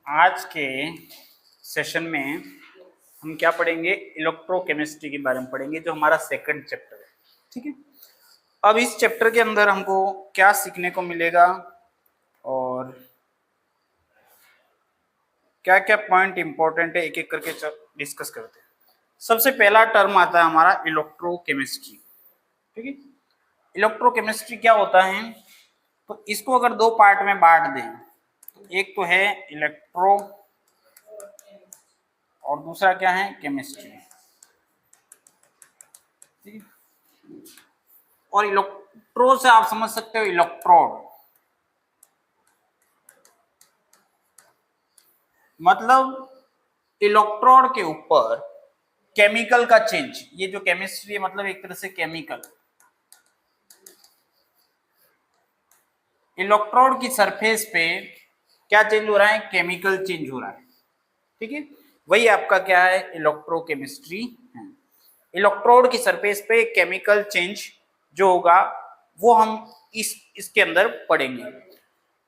आज के सेशन में हम क्या पढ़ेंगे? इलेक्ट्रोकेमिस्ट्री के बारे में पढ़ेंगे, जो हमारा सेकंड चैप्टर है। ठीक है, अब इस चैप्टर के अंदर हमको क्या सीखने को मिलेगा और क्या क्या पॉइंट इंपॉर्टेंट है, एक एक करके डिस्कस करते हैं। सबसे पहला टर्म आता है हमारा इलेक्ट्रोकेमिस्ट्री। ठीक है, इलेक्ट्रोकेमिस्ट्री क्या होता है? तो इसको अगर दो पार्ट में बांट दें, तो एक तो है इलेक्ट्रो और दूसरा क्या है? केमिस्ट्री। ठीक है, और इलेक्ट्रो से आप समझ सकते हो इलेक्ट्रोड, मतलब इलेक्ट्रोड के ऊपर केमिकल का चेंज। ये जो केमिस्ट्री है मतलब एक तरह से केमिकल, इलेक्ट्रोड की सरफेस पे क्या चेंज हो रहा है? केमिकल चेंज हो रहा है। ठीक है, वही आपका क्या है? इलेक्ट्रोकेमिस्ट्री है। इलेक्ट्रोड की सरफेस पे केमिकल चेंज जो होगा वो हम इसके अंदर पढ़ेंगे।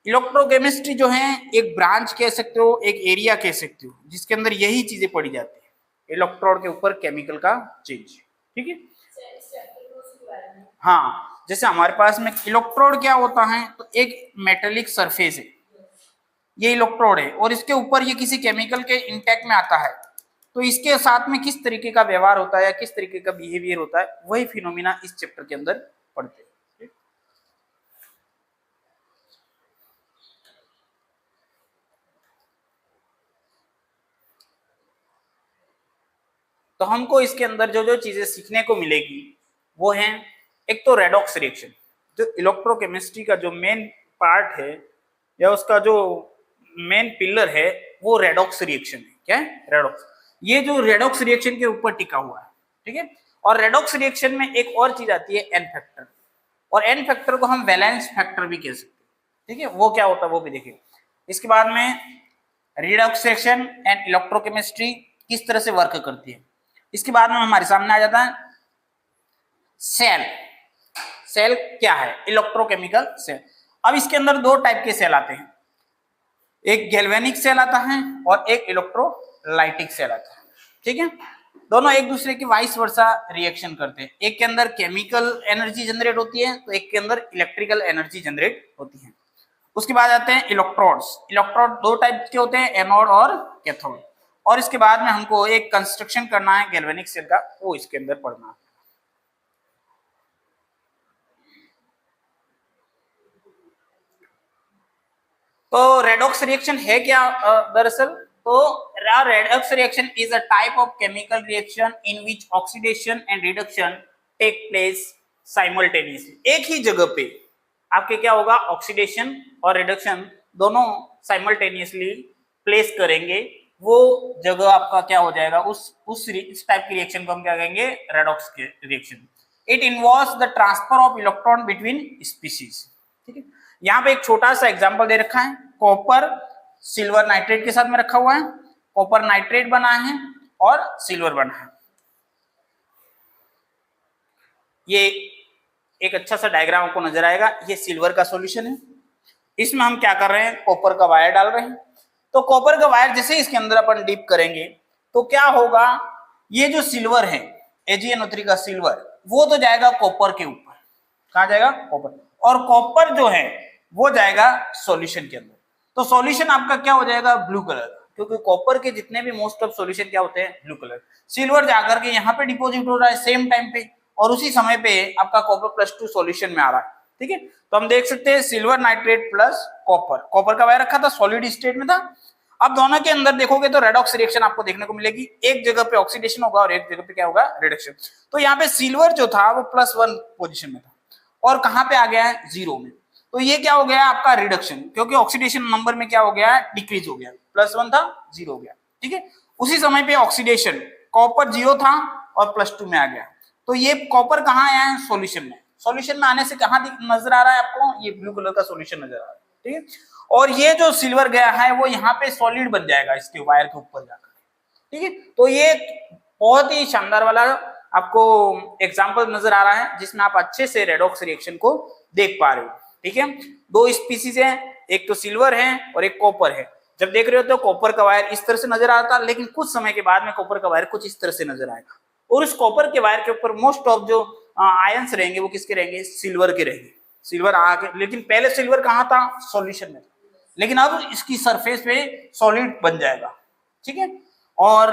इलेक्ट्रोकेमिस्ट्री जो है एक ब्रांच कह सकते हो, एक एरिया कह सकते हो, जिसके अंदर यही चीजें पढ़ी जाती है, इलेक्ट्रोड के ऊपर केमिकल का चेंज। ठीक है, हाँ, जैसे हमारे पास में इलेक्ट्रोड क्या होता है, तो एक मेटेलिक सरफेस है, ये इलेक्ट्रोड है, और इसके ऊपर ये किसी केमिकल के इंटैक्ट में आता है, तो इसके साथ में किस तरीके का व्यवहार होता है या किस तरीके का बिहेवियर होता है, वही फिनोमिना इस चैप्टर के अंदर पढ़ते हैं। तो हमको इसके अंदर जो जो चीजें सीखने को मिलेगी वो है, एक तो रेडॉक्स रिएक्शन। जो इलेक्ट्रोकेमिस्ट्री का जो मेन पार्ट है या उसका जो मेन पिलर है वो रेडॉक्स रिएक्शन है। क्या है? रेडॉक्स। ये जो रेडॉक्स रिएक्शन के ऊपर टिका हुआ है। ठीक है, और रेडॉक्स रिएक्शन में एक और चीज आती है एन फैक्टर, और एन फैक्टर को हम वैलेंस फैक्टर भी कह सकते हैं। ठीक है, वो क्या होता है वो भी देखिए। इसके बाद में रिडॉक्स रिएक्शन एंड इलेक्ट्रोकेमिस्ट्री किस तरह से वर्क करती है। इसके बाद में हमारे सामने आ जाता है सेल। सेल क्या है? Electrochemical cell. अब इसके अंदर दो टाइप के सेल आते हैं, एक गैल्वेनिक सेल आता है और एक इलेक्ट्रोलाइटिक सेल आता है। ठीक है, दोनों एक दूसरे की वाइस वर्सा रिएक्शन करते हैं। एक के अंदर केमिकल एनर्जी जनरेट होती है तो एक के अंदर इलेक्ट्रिकल एनर्जी जनरेट होती है। उसके बाद आते हैं इलेक्ट्रोड्स। इलेक्ट्रोड दो टाइप के होते हैं, एनोड और कैथोड। और इसके बाद में हमको एक कंस्ट्रक्शन करना है गैल्वेनिक सेल का, वो इसके अंदर पढ़ना है। तो रेडॉक्स रिएक्शन है क्या? दरअसल तो redox reaction is a type of chemical reaction in which oxidation and reduction take place simultaneously. एक ही जगह पे आपके क्या होगा? ऑक्सीडेशन और रिडक्शन दोनों साइमल्टेनियसली प्लेस करेंगे, वो जगह आपका क्या हो जाएगा? उस टाइप की रिएक्शन को हम क्या कहेंगे? रेडॉक्स के reaction. It involves the transfer of electron between species. ठीक है, यहाँ पे एक छोटा सा एग्जांपल दे रखा है, कॉपर सिल्वर नाइट्रेट के साथ में रखा हुआ है। कॉपर नाइट्रेट बना है और सिल्वर बना है। ये एक अच्छा सा डायग्राम आपको नजर आएगा। ये सिल्वर का सॉल्यूशन है, इसमें हम क्या कर रहे हैं? कॉपर का वायर डाल रहे हैं। तो कॉपर का वायर जैसे इसके अंदर अपन डीप करेंगे तो क्या होगा? ये जो सिल्वर है AgNO3 का सिल्वर, वो तो जाएगा कॉपर के ऊपर। कहाँ जाएगा? कॉपर। और कॉपर जो है वो जाएगा सॉल्यूशन के अंदर। तो सॉल्यूशन आपका क्या हो जाएगा? ब्लू कलर, क्योंकि कॉपर के जितने भी मोस्ट ऑफ सॉल्यूशन क्या होते हैं? Blue colour. सिल्वर जाकर के यहाँ पे डिपॉजिट हो रहा है सेम टाइम पे, और उसी समय पे आपका कॉपर +2 सॉल्यूशन में आ रहा है। ठीक है, तो हम देख सकते हैं silver nitrate plus copper. Copper का वायर रखा था, सॉलिड स्टेट में था। अब दोनों के अंदर देखोगे तो रेडॉक्स रिएक्शन आपको देखने को मिलेगी। एक जगह पे ऑक्सीडेशन होगा और एक जगह पे क्या होगा? रिडक्शन। तो यहाँ पे सिल्वर जो था वो +1 पोजीशन में था, और कहां पे आ गया है? 0 में। तो ये क्या हो गया? आपका रिडक्शन, क्योंकि ऑक्सीडेशन नंबर में क्या हो गया? डिक्रीज हो गया। +1 था, 0 हो गया। ठीक है, उसी समय पे ऑक्सीडेशन, कॉपर 0 था और +2 में आ गया। तो ये कॉपर कहाँ आया है? सॉल्यूशन में। सॉल्यूशन में आने से कहां नजर आ रहा है आपको? ये ब्लू कलर का सॉल्यूशन नजर आ रहा है। ठीक है, और ये जो सिल्वर गया है वो यहाँ पे सॉलिड बन जाएगा इसके वायर के ऊपर जाकर। ठीक है, तो ये बहुत ही शानदार वाला आपको एग्जांपल नजर आ रहा है, जिसमें आप अच्छे से रेडॉक्स रिएक्शन को देख पा रहे हो। ठीक है, दो स्पीसीज हैं, एक तो सिल्वर है और एक कॉपर है। जब देख रहे हो तो कॉपर का वायर इस तरह से नजर आता है, लेकिन कुछ समय के बाद में कॉपर का वायर कुछ इस तरह से नजर आएगा, और उस कॉपर के वायर के ऊपर मोस्ट ऑफ जो आयंस रहेंगे वो किसके रहेंगे, सिल्वर के रहेंगे। सिल्वर आके, लेकिन पहले सिल्वर कहाँ था, सॉल्यूशन में, लेकिन अब इसकी सरफेस पे सॉलिड बन जाएगा, ठीक है। और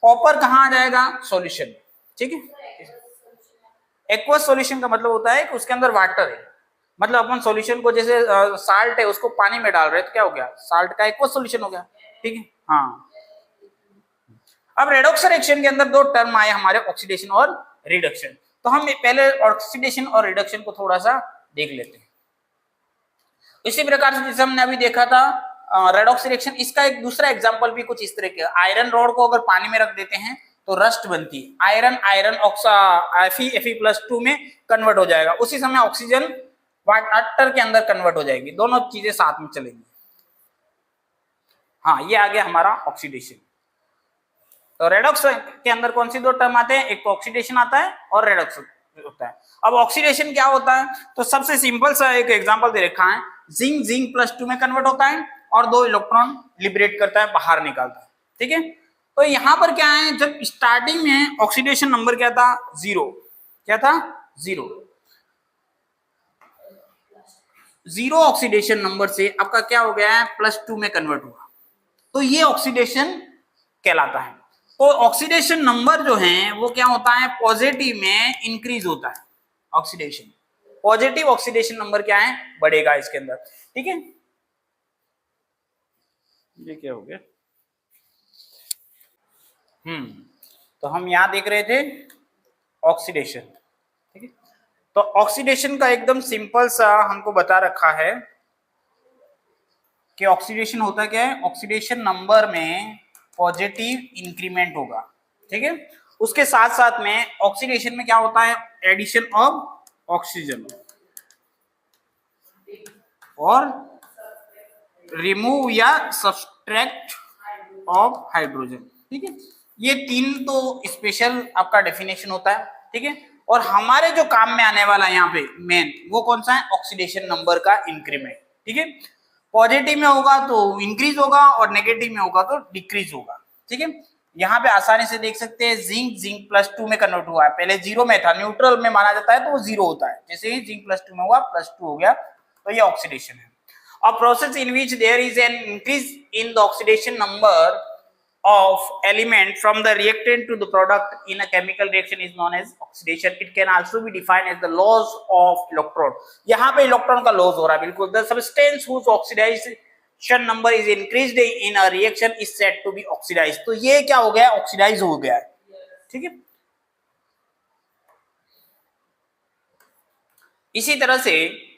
कॉपर कहाँ आ जाएगा, सॉल्यूशन में, ठीक है। एक्वस सॉल्यूशन का मतलब होता है कि उसके अंदर वाटर है, मतलब अपन सॉल्यूशन को जैसे साल्ट है उसको पानी में डाल रहे हैं तो क्या हो गया, साल्ट का एक्वस सॉल्यूशन हो गया, ठीक है। हाँ, अब रेडॉक्स रिएक्शन के अंदर दो टर्म आए हमारे, ऑक्सीडेशन और रिडक्शन। तो हम पहले ऑक्सीडेशन और रिडक्शन को थोड़ा सा देख लेते हैं। इसी प्रकार से जैसे हमने अभी देखा था रेडॉक्स रिएक्शन, इसका एक दूसरा एग्जांपल भी कुछ इस तरह के, आयरन रॉड को अगर पानी में रख देते हैं तो रस्ट बनती है, आयरन आयरन ऑक्सा Fe+2 में कन्वर्ट हो जाएगा, उसी समय ऑक्सीजन वाटर के अंदर कन्वर्ट हो जाएगी, दोनों चीजें साथ में चलेंगी। हाँ, ये आ गया हमारा ऑक्सीडेशन। तो रेडॉक्स के अंदर कौन सी दो टर्म आते हैं, एक तो ऑक्सीडेशन आता है और रेडॉक्स होता है। अब ऑक्सीडेशन क्या होता है, तो सबसे सिंपल सा एक एग्जांपल दे रखा है, जिंक Zn+2 में कन्वर्ट होता है और 2 इलेक्ट्रॉन लिबरेट करता है, बाहर निकालता है, ठीक है। तो यहाँ पर क्या है, जब स्टार्टिंग में ऑक्सीडेशन नंबर क्या था, 0, क्या था, 0 ऑक्सीडेशन नंबर से आपका क्या हो गया है, +2 में कन्वर्ट हुआ, तो ये ऑक्सीडेशन कहलाता है। तो ऑक्सीडेशन नंबर जो है वो क्या होता है, पॉजिटिव में इंक्रीज होता है, ऑक्सीडेशन पॉजिटिव ऑक्सीडेशन नंबर क्या है, बढ़ेगा इसके अंदर, ठीक है। ये क्या हो गया, तो हम यहां देख रहे थे ऑक्सीडेशन, ठीक है। तो ऑक्सीडेशन का एकदम सिंपल सा हमको बता रखा है कि ऑक्सीडेशन होता क्या है, ऑक्सीडेशन नंबर में पॉजिटिव इंक्रीमेंट होगा, ठीक है। उसके साथ साथ में ऑक्सीडेशन में क्या होता है, एडिशन ऑफ ऑक्सीजन और रिमूव या सब्सट्रैक्ट ऑफ हाइड्रोजन, ठीक है। ये तीन तो स्पेशल आपका डेफिनेशन होता है, ठीक है। और हमारे जो काम में आने वाला यहाँ पे मेन वो कौन सा है, ऑक्सीडेशन नंबर का इंक्रीमेंट, ठीक है। पॉजिटिव में होगा तो इंक्रीज होगा और नेगेटिव में होगा तो डिक्रीज होगा, ठीक है। यहाँ पे आसानी से देख सकते हैं, Zn+2 में कन्वर्ट हुआ है, पहले 0 में था, न्यूट्रल में माना जाता है तो वो 0 होता है, जैसे ही Zn+2 में हुआ +2 हो गया, तो ये ऑक्सीडेशन है। A process in which there is an increase in the oxidation number of element from the reactant to the product in a chemical reaction is known as oxidation. It can also be defined as the loss of electron. यहाँ पे electron का loss हो रहा है, बिल्कुल। The substance whose oxidation number is increased in a reaction is said to be oxidized. तो ये क्या हो गया, ऑक्सीडाइज हो गया है, ठीक है। इसी तरह से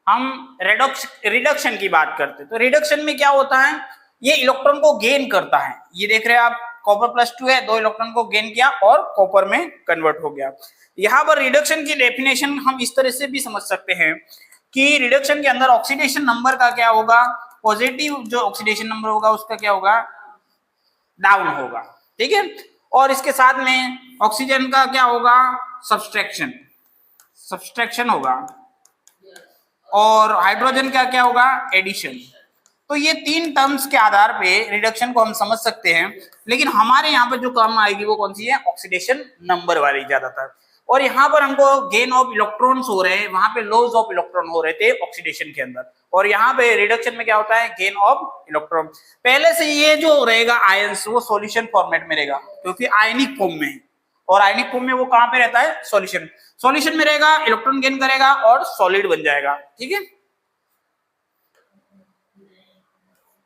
हम रिडक्शन की बात करते हैं, तो रिडक्शन में क्या होता है, ये इलेक्ट्रॉन को गेन करता है, ये देख रहे हैं आप, कॉपर +2 है, 2 इलेक्ट्रॉन को गेन किया और कॉपर में कन्वर्ट हो गया। यहाँ पर रिडक्शन की डेफिनेशन हम इस तरह से भी समझ सकते हैं कि रिडक्शन के अंदर ऑक्सीडेशन नंबर का क्या होगा, पॉजिटिव जो ऑक्सीडेशन नंबर होगा उसका क्या होगा, डाउन होगा, ठीक है। और इसके साथ में ऑक्सीजन का क्या होगा, सब्सट्रैक्शन होगा, और हाइड्रोजन का क्या होगा, एडिशन। तो ये तीन टर्म्स के आधार पे रिडक्शन को हम समझ सकते हैं, लेकिन हमारे यहाँ पे जो टर्म आएगी वो कौन सी है, ऑक्सीडेशन नंबर वाली ज्यादातर। और यहाँ पर हमको गेन ऑफ इलेक्ट्रॉन्स हो रहे हैं, वहां पे लॉस ऑफ इलेक्ट्रॉन हो रहे थे ऑक्सीडेशन के अंदर, और यहाँ पे रिडक्शन में क्या होता है, गेन ऑफ इलेक्ट्रॉन। पहले से ये जो रहेगा आयंस वो सॉल्यूशन फॉर्मेट में रहेगा, क्योंकि आयनिक फॉर्म में है, और आयनिक फॉर्म में वो कहाँ पे रहता है, सॉल्यूशन में रहेगा, इलेक्ट्रॉन गेन करेगा और सॉलिड बन जाएगा, ठीक है।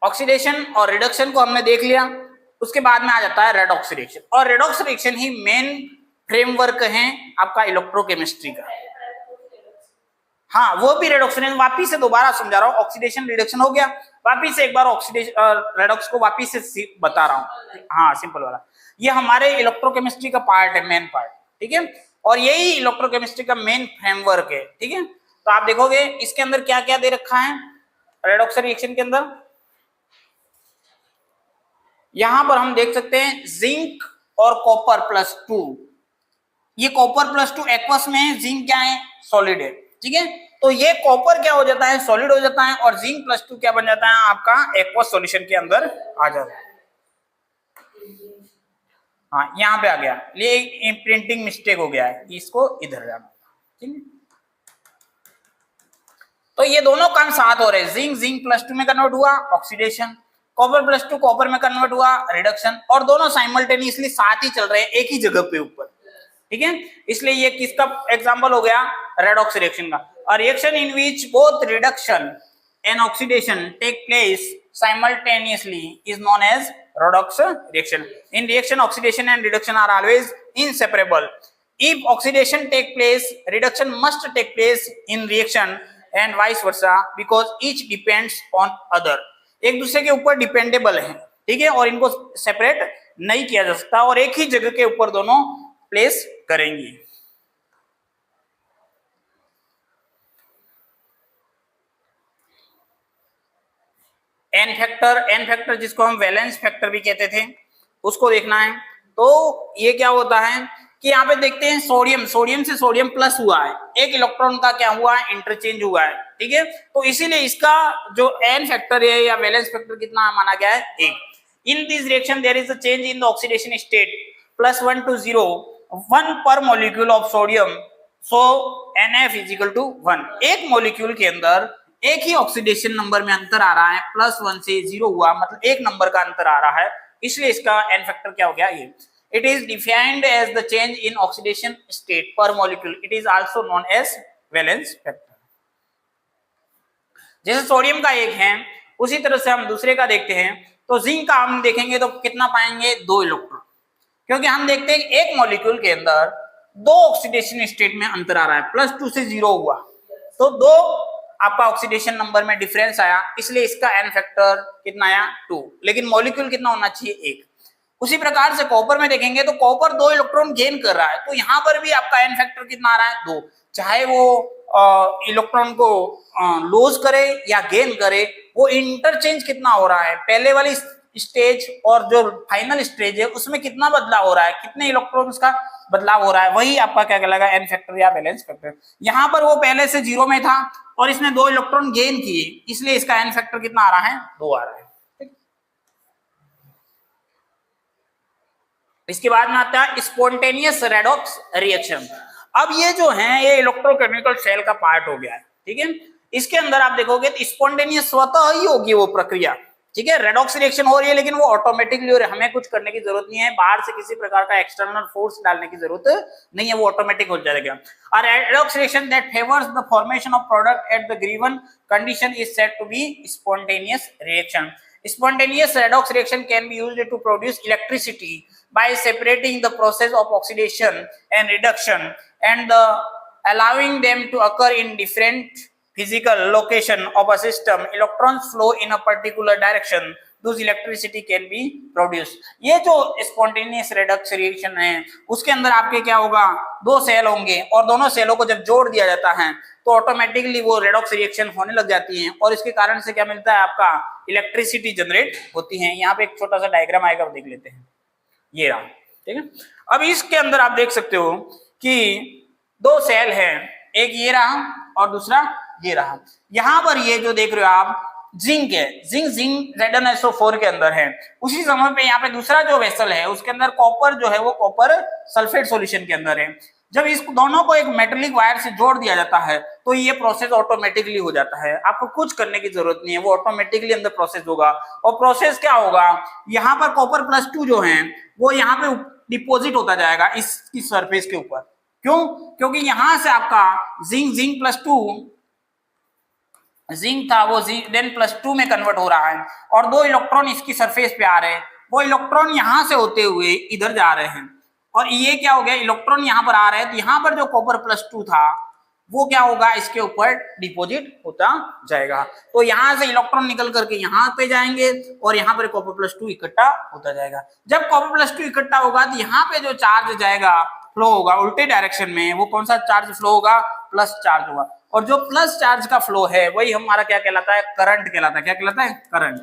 ऑक्सीडेशन और रिडक्शन को हमने देख लिया, उसके बाद में आ जाता है रेडॉक्स रिएक्शन, और रेडॉक्स रिएक्शन ही मेन फ्रेमवर्क है आपका इलेक्ट्रोकेमिस्ट्री का। हाँ, वो भी रेडॉक्स रिएक्शन, वापिस से दोबारा समझा रहा हूँ, ऑक्सीडेशन रिडक्शन हो गया, वापिस से एक बार ऑक्सीडेशन रेडॉक्स को वापिस से बता रहा हूँ, हाँ सिंपल वाला। ये हमारे इलेक्ट्रोकेमिस्ट्री का पार्ट है, मेन पार्ट, ठीक है, और यही इलेक्ट्रोकेमिस्ट्री का मेन फ्रेमवर्क है, ठीक है। तो आप देखोगे इसके अंदर क्या क्या दे रखा है रेडॉक्स रिएक्शन के अंदर, यहां पर हम देख सकते हैं जिंक और कॉपर +2, ये कॉपर +2 एक्वस में है, जिंक क्या है, सॉलिड है, ठीक है। तो ये कॉपर क्या हो जाता है, सॉलिड हो जाता है, और जिंक +2 क्या बन जाता है आपका एक्वस सॉल्यूशन के अंदर आ जाता है। हाँ यहाँ पे आ गया, ये प्रिंटिंग मिस्टेक हो गया है, इसको इधर जाना, ठीक है। तो ये दोनों काम साथ हो रहे हैं, जिंक +2 में कन्वर्ट हुआ ऑक्सीडेशन, कॉपर +2 कॉपर में कन्वर्ट हुआ रिडक्शन, और दोनों साइमल्टेनियसली साथ ही चल रहे हैं एक ही जगह पे ऊपर, ठीक है। इसलिए ये किसका एग्जांपल हो गया, रेडॉक्स रिएक्शन का। A reaction in which both reduction and oxidation take place simultaneously is known as redox reaction. In reaction, oxidation and reduction are always inseparable. If oxidation take place, reduction must take place in reaction and vice versa because each depends on other. एक दूसरे के ऊपर dependable है, ठीक है, और इनको separate नहीं किया जा सकता, और एक ही जगह के ऊपर दोनों प्लेस करेंगी। एन फैक्टर जिसको हम वैलेंस फैक्टर भी कहते थे, उसको देखना है। तो ये क्या होता है कि यहाँ पे देखते हैं सोडियम से सोडियम प्लस हुआ है, एक इलेक्ट्रॉन का क्या हुआ है, इंटरचेंज हुआ है, ठीक है। तो इसीलिए इसका जो एन फैक्टर है या वैलेंस फैक्टर कितना माना गया है, 1। In this reaction there is a change in the oxidation state +1 to 0 1 पर molecule of sodium, so NF = 1। एक मॉलिक्यूल के अंदर एक ही ऑक्सीडेशन नंबर में अंतर आ रहा है, +1 से 0 हुआ, मतलब एक नंबर का अंतर आ रहा है, इसलिए इसका एन फैक्टर क्या हो गया, ये। It is defined as the change in oxidation state per molecule, it is also known as valence factor. जैसे सोडियम का 1 है, उसी तरह से हम दूसरे का देखते हैं। तो जिंक का हम देखेंगे तो कितना पाएंगे, 2 इलेक्ट्रॉन, क्योंकि हम देखते हैं एक मॉलिक्यूल के अंदर 2 ऑक्सीडेशन स्टेट में अंतर आ रहा है, +2 से 0 हुआ, तो 2 आपका ऑक्सीडेशन नंबर में डिफरेंस आया, इसलिए इसका एन फैक्टर कितना आया, 2। लेकिन मॉलिक्यूल कितना होना चाहिए, 1। उसी प्रकार से कॉपर में देखेंगे तो कॉपर 2 इलेक्ट्रॉन गेन कर रहा है, तो यहाँ पर भी आपका एन फैक्टर कितना आ रहा है, 2। चाहे वो इलेक्ट्रॉन को लूज करे या गेन करे, वो इंटरचेंज कितना हो रहा है, पहले वाली स्टेज और जो फाइनल स्टेज है उसमें कितना बदलाव हो रहा है, कितने इलेक्ट्रॉन्स का बदलाव हो रहा है, वही आपका क्या कहलाएगा, एन फैक्टर या वैलेंस फैक्टर। यहाँ पर वो पहले से 0 में था और इसने 2 इलेक्ट्रॉन गेन किए, इसलिए इसका एन फैक्टर कितना आ रहा है, 2 आ रहा है। इसके बाद में आता है स्पॉन्टेनियस रेडॉक्स रिएक्शन। अब ये जो है ये इलेक्ट्रोकेमिकल सेल का पार्ट हो गया है, ठीक है। इसके अंदर आप देखोगे तो स्पॉन्टेनियस स्वतः ही होगी वो प्रक्रिया, ठीक है। रेडॉक्स रिएक्शन हो रही है लेकिन वो ऑटोमेटिकली हो रही है, हमें कुछ करने की जरूरत नहीं है, बाहर से किसी प्रकार का एक्सटर्नल फोर्स डालने की जरूरत नहीं है, वो ऑटोमेटिक हो जाएगा। और redox reaction that favours the formation of product at the given condition is said to be spontaneous reaction. Spontaneous redox reaction can be used to produce electricity by separating the process of oxidation and reduction and allowing them to occur in different physical location of a system. Electrons flow in a particular direction. Thus electricity can be produced. ये जो spontaneous redox reaction है उसके अंदर आपके क्या होगा, 2 cell होंगे और दोनों सेलों को जब जोड़ दिया जाता है तो ऑटोमेटिकली वो रेडॉक्स रिएक्शन होने लग जाती है और इसके कारण से क्या मिलता है, आपका इलेक्ट्रिसिटी जनरेट होती है। यहाँ पे एक छोटा सा डायग्राम आएगा, देख लेते हैं, ये रहा, ठीक है। अब इसके अंदर आप देख सकते हो कि 2 सेल है, एक ये रहा और दूसरा ये रहा। यहाँ पर ये जो देख रहे हो आप जिंक है, जिंक ZnSO4 के अंदर है। उसी समय पे यहाँ पे दूसरा जो वेसल है उसके अंदर कॉपर जो है वो कॉपर सल्फेट सॉल्यूशन के अंदर है। जब इस दोनों को एक मेटेलिक वायर से जोड़ दिया जाता है तो ये प्रोसेस ऑटोमेटिकली हो जाता है, आपको कुछ करने की जरूरत नहीं है, वो ऑटोमेटिकली अंदर प्रोसेस होगा। और प्रोसेस क्या होगा, यहाँ पर कॉपर +2 जो है वो यहाँ पे डिपोजिट होता जाएगा इसकी सरफेस के ऊपर। क्यों, क्योंकि यहाँ से आपका जिंक +2 जिंक था वो देन +2 में कन्वर्ट हो रहा है और 2 इलेक्ट्रॉन इसकी सरफेस पे आ रहे हैं, वो इलेक्ट्रॉन यहाँ से होते हुए इधर जा रहे हैं और ये क्या हो गया, इलेक्ट्रॉन यहाँ पर आ रहे हैं, तो यहाँ पर जो कॉपर +2 था वो क्या होगा, इसके ऊपर डिपॉजिट होता जाएगा। तो यहाँ से इलेक्ट्रॉन निकल करके यहाँ पे जाएंगे और यहाँ पर कॉपर +2 इकट्ठा होता जाएगा। जब कॉपर +2 इकट्ठा होगा तो यहाँ पे जो चार्ज जाएगा, फ्लो होगा उल्टे डायरेक्शन में, वो कौन सा चार्ज फ्लो होगा, प्लस चार्ज होगा। और जो प्लस चार्ज का फ्लो है वही हमारा क्या कहलाता है, करंट कहलाता है। क्या कहलाता है, करंट।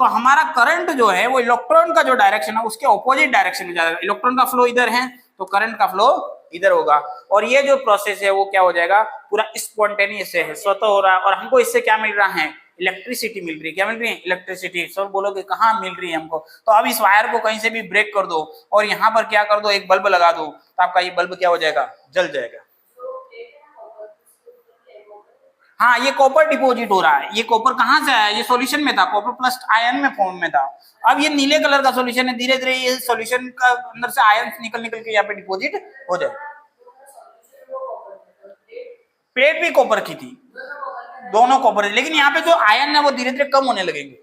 तो हमारा करंट जो है वो इलेक्ट्रॉन का जो डायरेक्शन है उसके ऑपोजिट डायरेक्शन में जाएगा। इलेक्ट्रॉन का फ्लो इधर है तो करंट का फ्लो इधर होगा, और ये जो प्रोसेस है वो क्या हो जाएगा, पूरा स्पॉन्टेनियस है, स्वतः हो रहा है। और हमको इससे क्या मिल रहा है, इलेक्ट्रिसिटी मिल रही है। क्या मिल रही है, इलेक्ट्रिसिटी। सब बोलोगे कहाँ मिल रही है हमको, तो अब इस वायर को कहीं से भी ब्रेक कर दो और यहाँ पर क्या कर दो, एक बल्ब लगा दो, तो आपका ये बल्ब क्या हो जाएगा, जल जाएगा। हाँ, ये कॉपर डिपॉजिट हो रहा है। ये कॉपर कहाँ से आया, ये सॉल्यूशन में था, कॉपर प्लस आयन में फॉर्म में था। अब ये नीले कलर का सॉल्यूशन है, धीरे धीरे ये सॉल्यूशन का अंदर से आयन निकल निकल के यहाँ पे डिपॉजिट हो जाए। प्लेट भी कॉपर की थी, दोनों कॉपर, लेकिन यहाँ पे जो आयन है वो धीरे धीरे कम होने लगेंगे।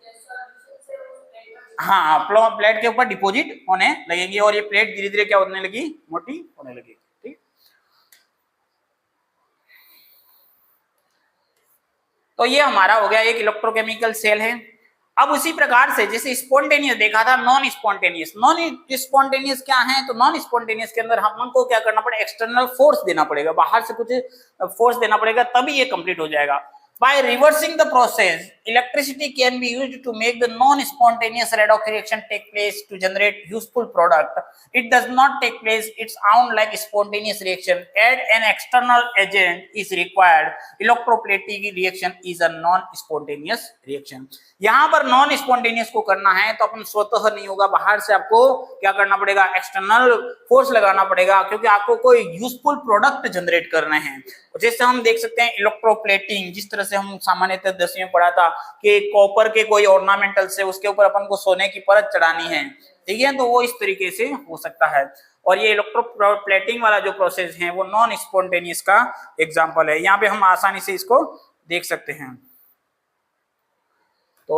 हाँ, प्लेट के ऊपर डिपॉजिट होने लगेंगे और ये प्लेट धीरे धीरे क्या होने लगी, मोटी होने लगी। ठीक, तो ये हमारा हो गया एक इलेक्ट्रोकेमिकल सेल है। अब उसी प्रकार से जैसे स्पॉन्टेनियस देखा था, नॉन स्पॉन्टेनियस। नॉन स्पॉन्टेनियस क्या है, तो नॉन स्पॉन्टेनियस के अंदर हमको क्या करना पड़ेगा, एक्सटर्नल फोर्स देना पड़ेगा, बाहर से कुछ फोर्स देना पड़ेगा, तभी ये कंप्लीट हो जाएगा। By reversing the process, electricity can be used to make the non-spontaneous redox reaction take place to generate useful product. It does not take place its own like spontaneous reaction. Add an external agent is required. Electroplating reaction is a non-spontaneous reaction. यहाँ पर non spontaneous को करना है तो अपन स्वतः नहीं होगा, बाहर से आपको क्या करना पड़ेगा, एक्सटर्नल फोर्स लगाना पड़ेगा, क्योंकि आपको कोई यूजफुल प्रोडक्ट जनरेट करने हैं। जैसे हम देख सकते हैं इलेक्ट्रोप्लेटिंग, जिस तरह से हम सामान्यतः 10वीं में पढ़ा था कि कॉपर के कोई ऑर्नामेंटल से उसके ऊपर अपन को सोने की परत चढ़ानी है, ठीक है, तो वो इस तरीके से हो सकता है। और ये इलेक्ट्रोप्लेटिंग वाला जो प्रोसेस है वो नॉन स्पॉन्टेनियस का एग्जाम्पल है। यहाँ पे हम आसानी से इसको देख सकते हैं। तो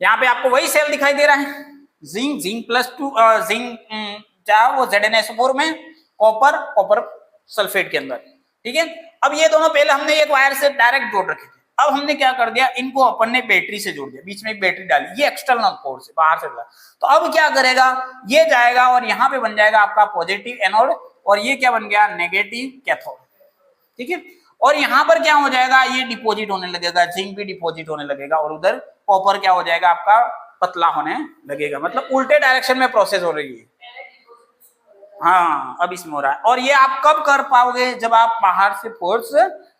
यहाँ पे आपको वही सेल दिखाई दे रहा है, जिंक प्लस 2 जिंक क्या वो ZnSO4 में कॉपर सल्फेट के अंदर, ठीक है। अब ये दोनों पहले हमने एक वायर से डायरेक्ट जोड़ रखे थे, अब हमने क्या कर दिया, इनको अपन ने बैटरी से जोड़ दिया, बीच में एक बैटरी डाली, ये एक्सटर्नल फोर्स है, बाहर से डाला। तो अब क्या करेगा, ये जाएगा और यहाँ पे बन जाएगा आपका पॉजिटिव एनोड और ये क्या बन गया, नेगेटिव कैथोड, ठीक है। और यहाँ पर क्या हो जाएगा, ये डिपॉजिट होने लगेगा, जिंक भी डिपॉजिट होने लगेगा और उधर कॉपर क्या हो जाएगा, आपका पतला होने लगेगा, मतलब उल्टे डायरेक्शन में प्रोसेस हो रही है। हाँ, अब इसमें हो रहा है। और ये आप कब कर पाओगे, जब आप बाहर से फोर्स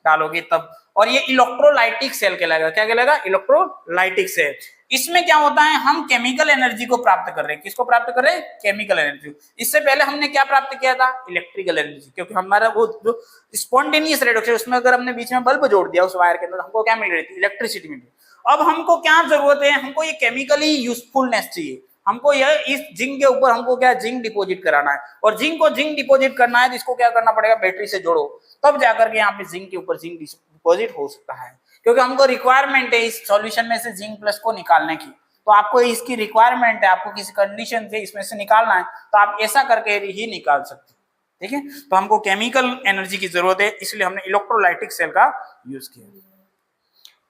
डालोगे तब। और ये इलेक्ट्रोलाइटिक सेल कहलाएगा, क्या कहलाएगा, इलेक्ट्रोलाइटिक सेल। इसमें क्या होता है, हम केमिकल एनर्जी को प्राप्त कर रहे हैं, किसको प्राप्त कर रहे हैं, केमिकल एनर्जी। इससे पहले हमने क्या प्राप्त किया था, इलेक्ट्रिकल एनर्जी, क्योंकि हमारा वो जो स्पॉन्टेनियस रिडक्शन, उसमें अगर हमने बीच में बल्ब जोड़ दिया उस वायर के अंदर, हमको क्या मिल रही थी, इलेक्ट्रिसिटी मिल रही। अब हमको क्या जरूरत है, हमको ये केमिकली यूजफुलनेस चाहिए, हमको यह इस जिंक के ऊपर हमको क्या, जिंक डिपॉजिट कराना है। और जिंक को जिंक डिपॉजिट करना है तो इसको क्या करना पड़ेगा, बैटरी से जोड़ो, तब जाकर के यहाँ पे जिंक के ऊपर जिंक डिपॉजिट हो सकता है, क्योंकि हमको रिक्वायरमेंट है इस सॉल्यूशन में से जिंक प्लस को निकालने की। तो आपको इसकी रिक्वायरमेंट है, आपको किसी कंडीशन से इसमें से निकालना है, तो आप ऐसा करके ही निकाल सकते हैं, ठीक है। तो हमको केमिकल एनर्जी की जरूरत है, इसलिए हमने इलेक्ट्रोलाइटिक सेल का यूज किया।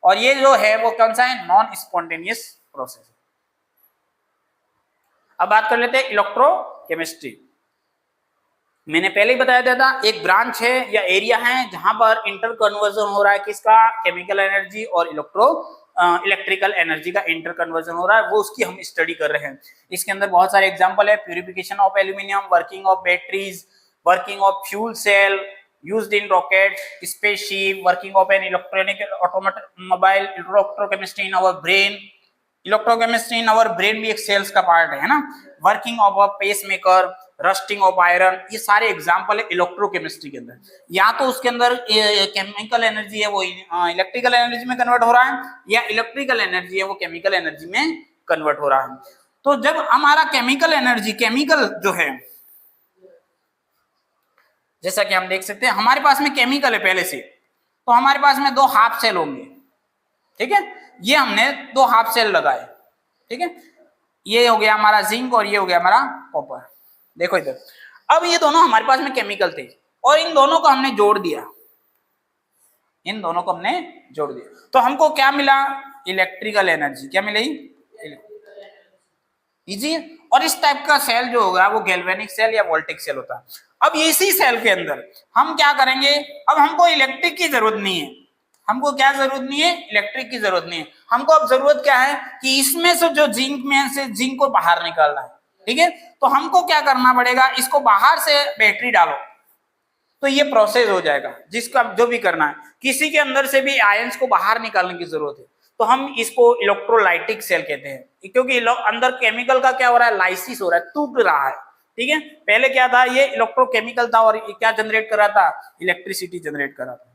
और ये जो है वो कौन सा है, नॉन स्पॉन्टेनियस प्रोसेस। अब बात कर लेते हैं इलेक्ट्रोकेमिस्ट्री। मैंने पहले ही बताया दिया था, एक ब्रांच है या एरिया है जहां पर इंटर कन्वर्जन हो रहा है, किसका, केमिकल एनर्जी और इलेक्ट्रिकल एनर्जी का इंटर कन्वर्जन हो रहा है, वो उसकी हम स्टडी कर रहे हैं। इसके अंदर बहुत सारे एग्जांपल है, purification of aluminium, working of batteries, working of fuel cell used in rocket, spaceship, working of an electronic automobile, electrochemistry in our brain, electrochemistry in our brain भी एक सेल्स का पार्ट है ना, working of a pacemaker, rusting of iron, ये सारे example है electrochemistry के अंदर। या तो उसके अंदर केमिकल एनर्जी है वो इलेक्ट्रिकल एनर्जी में कन्वर्ट हो रहा है, या इलेक्ट्रिकल एनर्जी है वो केमिकल एनर्जी में कन्वर्ट हो रहा है। तो जब हमारा केमिकल एनर्जी, केमिकल जो है, जैसा कि हम देख सकते हैं हमारे पास में केमिकल है पहले से, तो हमारे पास में 2 हाफ सेल होंगे, ठीक है। ये हमने 2 हाफ सेल लगाए, ठीक है, ये हो गया हमारा जिंक और ये हो गया हमारा कॉपर। देखो इधर, अब ये दोनों हमारे पास में केमिकल थे और इन दोनों को हमने जोड़ दिया, इन दोनों को हमने जोड़ दिया, तो हमको क्या मिला, इलेक्ट्रिकल एनर्जी। क्या मिली, इजी। और इस टाइप का सेल जो होगा वो गैल्वेनिक सेल या वोल्टिक सेल होता है। अब इसी सेल के अंदर हम क्या करेंगे, अब हमको इलेक्ट्रिक की जरूरत नहीं है, हमको क्या जरूरत नहीं है, इलेक्ट्रिक की जरूरत नहीं है। हमको अब जरूरत क्या है कि इसमें से जो जिंक में से जिंक को बाहर निकालना है, ठीक है। तो हमको क्या करना पड़ेगा, इसको बाहर से बैटरी डालो, तो ये प्रोसेस हो जाएगा जिसका जो भी करना है। किसी के अंदर से भी आयंस को बाहर निकालने की जरूरत है तो हम इसको इलेक्ट्रोलाइटिक सेल कहते हैं, क्योंकि अंदर केमिकल का क्या हो रहा है, लाइसिस हो रहा है, टूट रहा है। ठीक है, पहले क्या था, ये इलेक्ट्रोकेमिकल था और ये क्या जनरेट कर रहा था, इलेक्ट्रिसिटी जनरेट कर रहा था।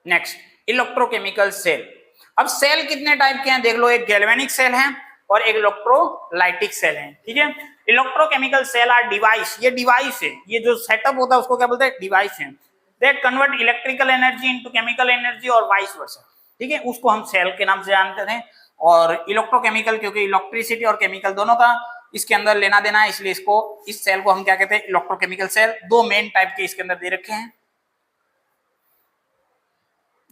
Next, electrochemical cell. अब सेल कितने टाइप के हैं देख लो, एक गैल्वेनिक सेल है और एक इलेक्ट्रोलाइटिक सेल है। ठीक है, इलेक्ट्रोकेमिकल सेल आर डिवाइस, ये डिवाइस है, ये जो सेटअप होता है उसको क्या बोलते हैं, डिवाइस है, that convert electrical energy into chemical energy और वाइस वर्सा। ठीक है, उसको हम सेल के नाम से जानते हैं। और इलेक्ट्रोकेमिकल क्योंकि इलेक्ट्रिसिटी और केमिकल दोनों का इसके अंदर लेना देना है, इसलिए इसको इस सेल को हम क्या कहते हैं, इलेक्ट्रोकेमिकल सेल। दो मेन टाइप के इसके अंदर दे रखे हैं।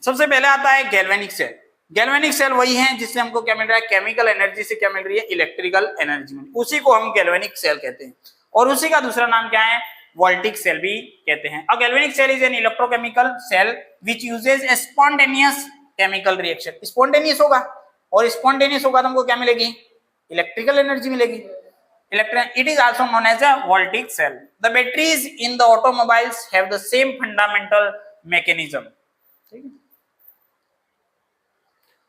सबसे पहले आता है गैल्वेनिक सेल। गैल्वेनिक सेल वही है जिससे हमको क्या मिल रहा है, केमिकल एनर्जी से क्या मिल रही है, इलेक्ट्रिकल एनर्जी, उसी को हम गैल्वेनिक सेल कहते हैं। और उसी का दूसरा नाम क्या है, वोल्टिक सेल भी कहते हैं। A galvanic cell is an electrochemical cell which uses a spontaneous chemical reaction. Spontaneous होगा और स्पॉन्टेनियस होगा तो हमको क्या मिलेगी, इलेक्ट्रिकल एनर्जी मिलेगी, electron. It is also known as a voltaic cell. The batteries in the automobiles have the same fundamental mechanism. ठीक है,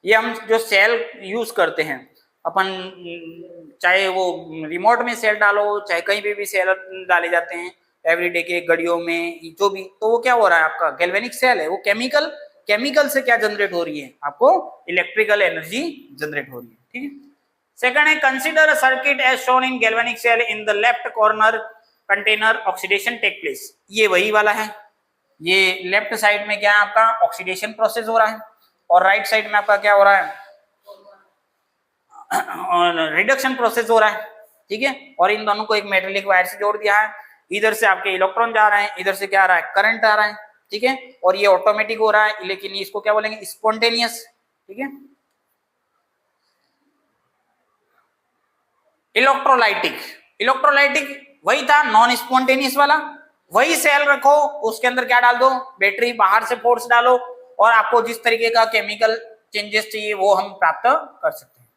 ये हम जो सेल यूज करते हैं अपन, चाहे वो रिमोट में सेल डालो, चाहे कहीं भी सेल डाले जाते हैं एवरीडे के घड़ियों में जो भी, तो वो क्या हो रहा है, आपका गैल्वेनिक सेल है, वो केमिकल से क्या जनरेट हो रही है, आपको इलेक्ट्रिकल एनर्जी जनरेट हो रही है। ठीक है, सेकंड है, consider a circuit as shown in galvanic cell, in the left corner container oxidation take place. ये वही वाला है, ये लेफ्ट साइड में क्या है आपका, ऑक्सीडेशन प्रोसेस हो रहा है और राइट साइड में आपका क्या हो रहा है, रिडक्शन प्रोसेस हो रहा है। ठीक है, और इन दोनों को एक मेटेलिक वायर से जोड़ दिया है, इधर से आपके इलेक्ट्रॉन जा रहे हैं, इधर से क्या आ रहा है, करंट आ रहा है। ठीक है, और ये ऑटोमेटिक हो रहा है, लेकिन इसको क्या बोलेंगे, स्पॉन्टेनियस। ठीक है, इलेक्ट्रोलाइटिक वही था, नॉन स्पॉन्टेनियस वाला। वही सेल रखो, उसके अंदर क्या डाल दो, बैटरी, बाहर से फोर्स डालो और आपको जिस तरीके का केमिकल चेंजेस चाहिए वो हम प्राप्त कर सकते हैं।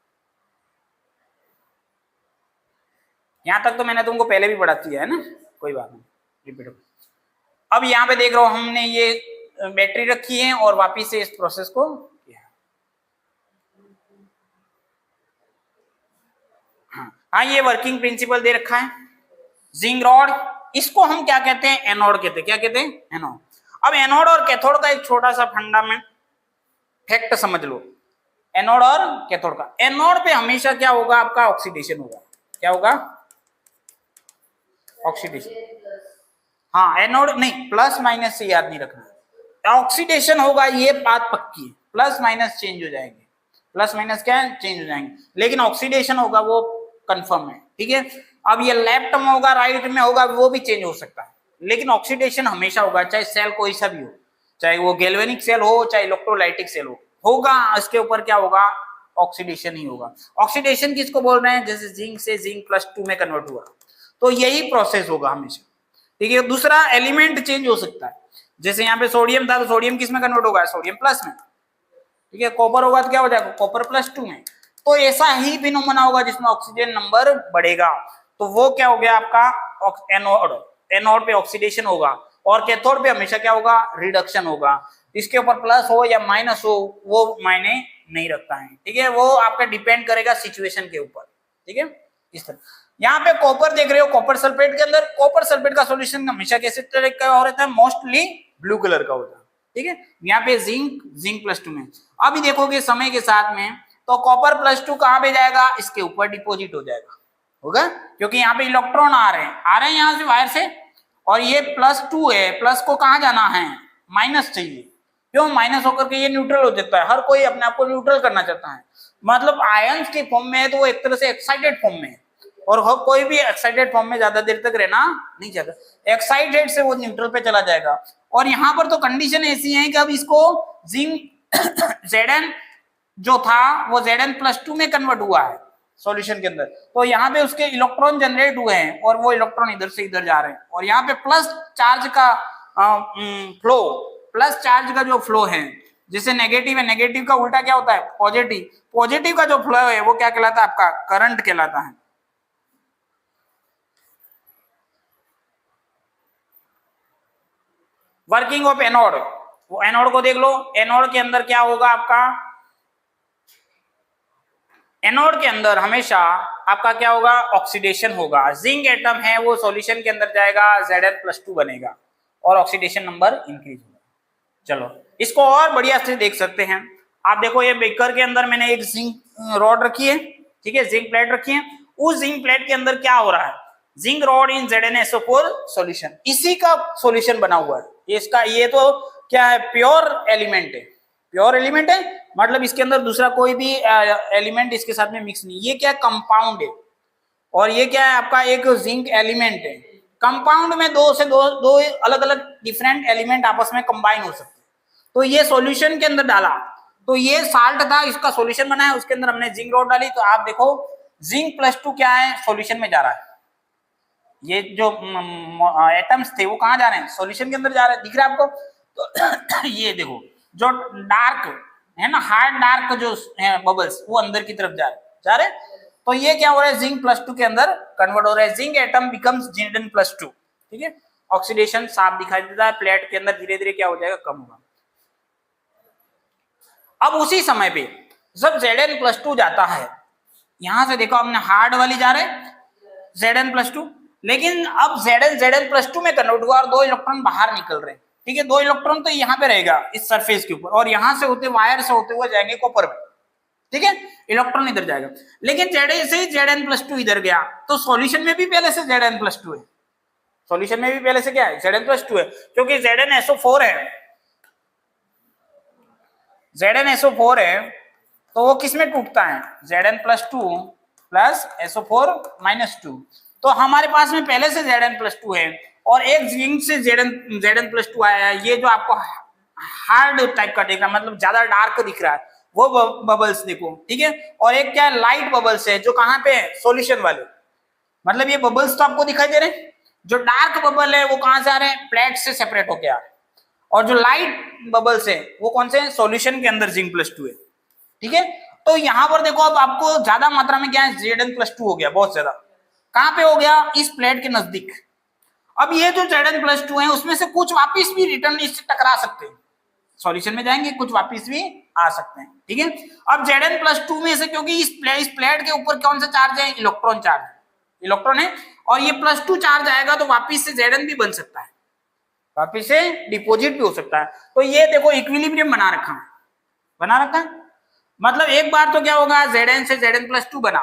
यहां तक तो मैंने तुमको पहले भी पढ़ा दिया है ना, कोई बात नहीं, रिपीट। अब यहाँ पे देख रहे हो हमने ये बैटरी रखी है और वापिस से इस प्रोसेस को किया। हाँ, ये वर्किंग प्रिंसिपल दे रखा है। जिंक रॉड, इसको हम क्या कहते हैं, एनोड कहते हैं। क्या कहते हैं, एनोड। अब एनोड और कैथोड का एक छोटा सा फंडामेंट फैक्ट समझ लो, एनोड और कैथोड का। एनोड पे हमेशा क्या होगा, आपका ऑक्सीडेशन होगा। क्या होगा, ऑक्सीडेशन। हाँ, एनोड नहीं, प्लस माइनस से याद नहीं रखना, ऑक्सीडेशन होगा, ये बात पक्की है। प्लस माइनस चेंज हो जाएंगे, प्लस माइनस क्या है, चेंज हो जाएंगे, लेकिन ऑक्सीडेशन होगा वो कंफर्म है। ठीक है, अब ये लेफ्ट में होगा, राइट में होगा, वो भी चेंज हो सकता है, लेकिन ऑक्सीडेशन हमेशा होगा, चाहे सेल कोई सा भी हो, चाहे वो गैल्वेनिक सेल हो, चाहे इलेक्ट्रोलाइटिक सेल हो, होगा। इसके ऊपर क्या होगा, ऑक्सीडेशन ही होगा। ऑक्सीडेशन किसको बोल रहे हैं, जैसे जिंक से जिंक +2 में कन्वर्ट हुआ, तो यही प्रोसेस होगा हमेशा। ठीक है, दूसरा एलिमेंट चेंज हो सकता है, जैसे यहाँ पे सोडियम था तो सोडियम किस में कन्वर्ट होगा, सोडियम प्लस में। ठीक है, कॉपर होगा तो क्या हो जाएगा, कॉपर +2 में। तो ऐसा ही फिनोमेना होगा जिसमें ऑक्सीजन नंबर बढ़ेगा, तो वो क्या हो गया आपका एनोड। एनोड पे ऑक्सीडेशन होगा और कैथोड पे हमेशा क्या होगा, रिडक्शन होगा। इसके ऊपर प्लस हो या माइनस हो वो मायने नहीं रखता है। ठीक है, वो आपका डिपेंड करेगा सिचुएशन के ऊपर। ठीक है, इस तरह। यहाँ पे कॉपर देख रहे हो, कॉपर सल्फेट के अंदर, कॉपर सल्फेट का सॉल्यूशन हमेशा कैसे तरह का हो रहता है, मोस्टली ब्लू कलर का होता है। ठीक है, यहाँ पे जिंक +2 में। अभी देखोगे समय के साथ में तो कॉपर +2 कहाँ पे जाएगा, इसके ऊपर डिपोजिट हो जाएगा, होगा, क्योंकि यहाँ पे इलेक्ट्रॉन आ रहे हैं यहाँ से वायर से, और ये +2 है, प्लस को कहाँ जाना है, माइनस चाहिए। क्यों, माइनस होकर के ये न्यूट्रल हो जाता है, हर कोई अपने आप को न्यूट्रल करना चाहता है, मतलब आयंस के फॉर्म में है तो वो एक तरह से एक्साइटेड फॉर्म में है, और कोई भी एक्साइटेड फॉर्म में ज्यादा देर तक रहना नहीं चाहता, एक्साइटेड से वो न्यूट्रल पे चला जाएगा। और यहाँ पर तो कंडीशन ऐसी है कि अब इसको जिंक Zn जो था वो Zn+2 में कन्वर्ट हुआ है सॉल्यूशन के अंदर, तो यहाँ पे उसके इलेक्ट्रॉन जनरेट हुए हैं और वो इलेक्ट्रॉन इधर से इधर जा रहे हैं, और यहाँ पे प्लस चार्ज का फ्लो, प्लस चार्ज का जो फ्लो है जैसे नेगेटिव है, नेगेटिव का उल्टा क्या होता है? पॉजिटिव। पॉजिटिव का जो फ्लो है वो क्या कहलाता है? आपका करंट कहलाता है। वर्किंग ऑफ एनोड, वो एनोड को देख लो। एनोड के अंदर क्या होगा आपका? एनोड के अंदर हमेशा आपका क्या होगा? ऑक्सीडेशन होगा। जिंक एटम है वो सॉल्यूशन के अंदर जाएगा, Zn+2 बनेगा और ऑक्सीडेशन नंबर इंक्रीज होगा। चलो इसको और बढ़िया से देख सकते हैं। आप देखो ये बेकर के अंदर मैंने एक जिंक रॉड रखी है, ठीक है, जिंक प्लेट रखी है। उस जिंक प्लेट के अंदर क्या हो रहा है? जिंक रॉड इन ZnSO4 सॉल्यूशन, इसी का सॉल्यूशन बना हुआ है। इसका ये तो क्या है? प्योर एलिमेंट है। प्योर एलिमेंट है मतलब इसके अंदर दूसरा कोई भी एलिमेंट इसके साथ में मिक्स नहीं। ये क्या? कंपाउंड है। और ये क्या है? आपका एक जिंक एलिमेंट है। कंपाउंड में दो अलग अलग डिफरेंट एलिमेंट आपस में कंबाइन हो सकते हैं। तो ये सॉल्यूशन के अंदर डाला तो ये साल्ट था, इसका सॉल्यूशन बनाया, उसके अंदर हमने जिंक रॉड डाली। तो आप देखो Zn+2 क्या है? सॉल्यूशन में जा रहा है। ये जो एटम्स थे वो कहाँ जा रहे हैं? सॉल्यूशन के अंदर जा रहे हैं। दिख रहा है आपको? तो ये देखो जो डार्क है ना, हार्ड डार्क जो है बबल्स, वो अंदर की तरफ जा रहे हैं। तो ये क्या हो रहा है? Zn+2 के अंदर कन्वर्ट हो रहा है। जिंक एटम बिकम्स Zn+2, ठीक है। ऑक्सीडेशन साफ दिखाई देता है। प्लेट के अंदर धीरे धीरे क्या हो जाएगा? कम होगा। अब उसी समय पे जब Zn+2 जाता है, यहां से देखो हमने हार्ड वाली जा रहे Zn+2, लेकिन अब Zn+2 में कन्वर्ट हुआ और 2 इलेक्ट्रॉन बाहर निकल रहे हैं, ठीक है। 2 इलेक्ट्रॉन तो यहाँ पे रहेगा इस सरफेस के ऊपर, और यहां से होते वायर से होते हुए जाएंगे कॉपर में, ठीक है। इलेक्ट्रॉन इधर जाएगा, लेकिन जैसे ही Zn+2 इधर गया तो सॉल्यूशन में भी पहले से Zn+2 है। सॉल्यूशन में भी पहले से क्या है? Zn+2 है, क्योंकि ZnSO4 है। ZnSO4 है तो वो किस में टूटता है? Zn+2 plus SO4-2। तो हमारे पास में पहले से Zn+2 है और एक जिंक से Zn+2 आया है। ये जो आपको हार्ड टाइप का दिख रहा है, मतलब ज्यादा डार्क दिख रहा है, वो बबल्स देखो, ठीक है। और एक क्या है? लाइट बबल्स है जो कहाँ पे है? सॉल्यूशन वाले। मतलब ये बबल्स तो आपको दिखाई दे रहे हैं। जो डार्क बबल है वो कहां से आ रहे हैं? प्लेट से सेपरेट होके आ रहे हैं। और जो लाइट बबल्स है वो कौन से हैं? सॉल्यूशन के अंदर Zn+2 है, ठीक है। तो यहां पर देखो अब आपको ज्यादा मात्रा में क्या है? Zn+2 हो गया, बहुत ज्यादा। कहां पे हो गया? इस प्लेट के नजदीक। अब ये जो Zn+2 है उसमें से कुछ वापिस भी रिटर्न इससे टकरा सकते हैं, सॉल्यूशन में जाएंगे, कुछ वापिस भी आ सकते हैं, ठीक है। अब Zn+2 में से, क्योंकि इस प्लेट के ऊपर कौन सा चार्ज है? इलेक्ट्रॉन चार्ज, इलेक्ट्रॉन है, और ये +2 चार्ज आएगा तो वापिस से Zn भी बन सकता है, वापिस से डिपॉजिट भी हो सकता है। तो ये देखो इक्विलिब्रियम बना रखा है। मतलब एक बार तो क्या होगा? Zn से Zn+2 बना,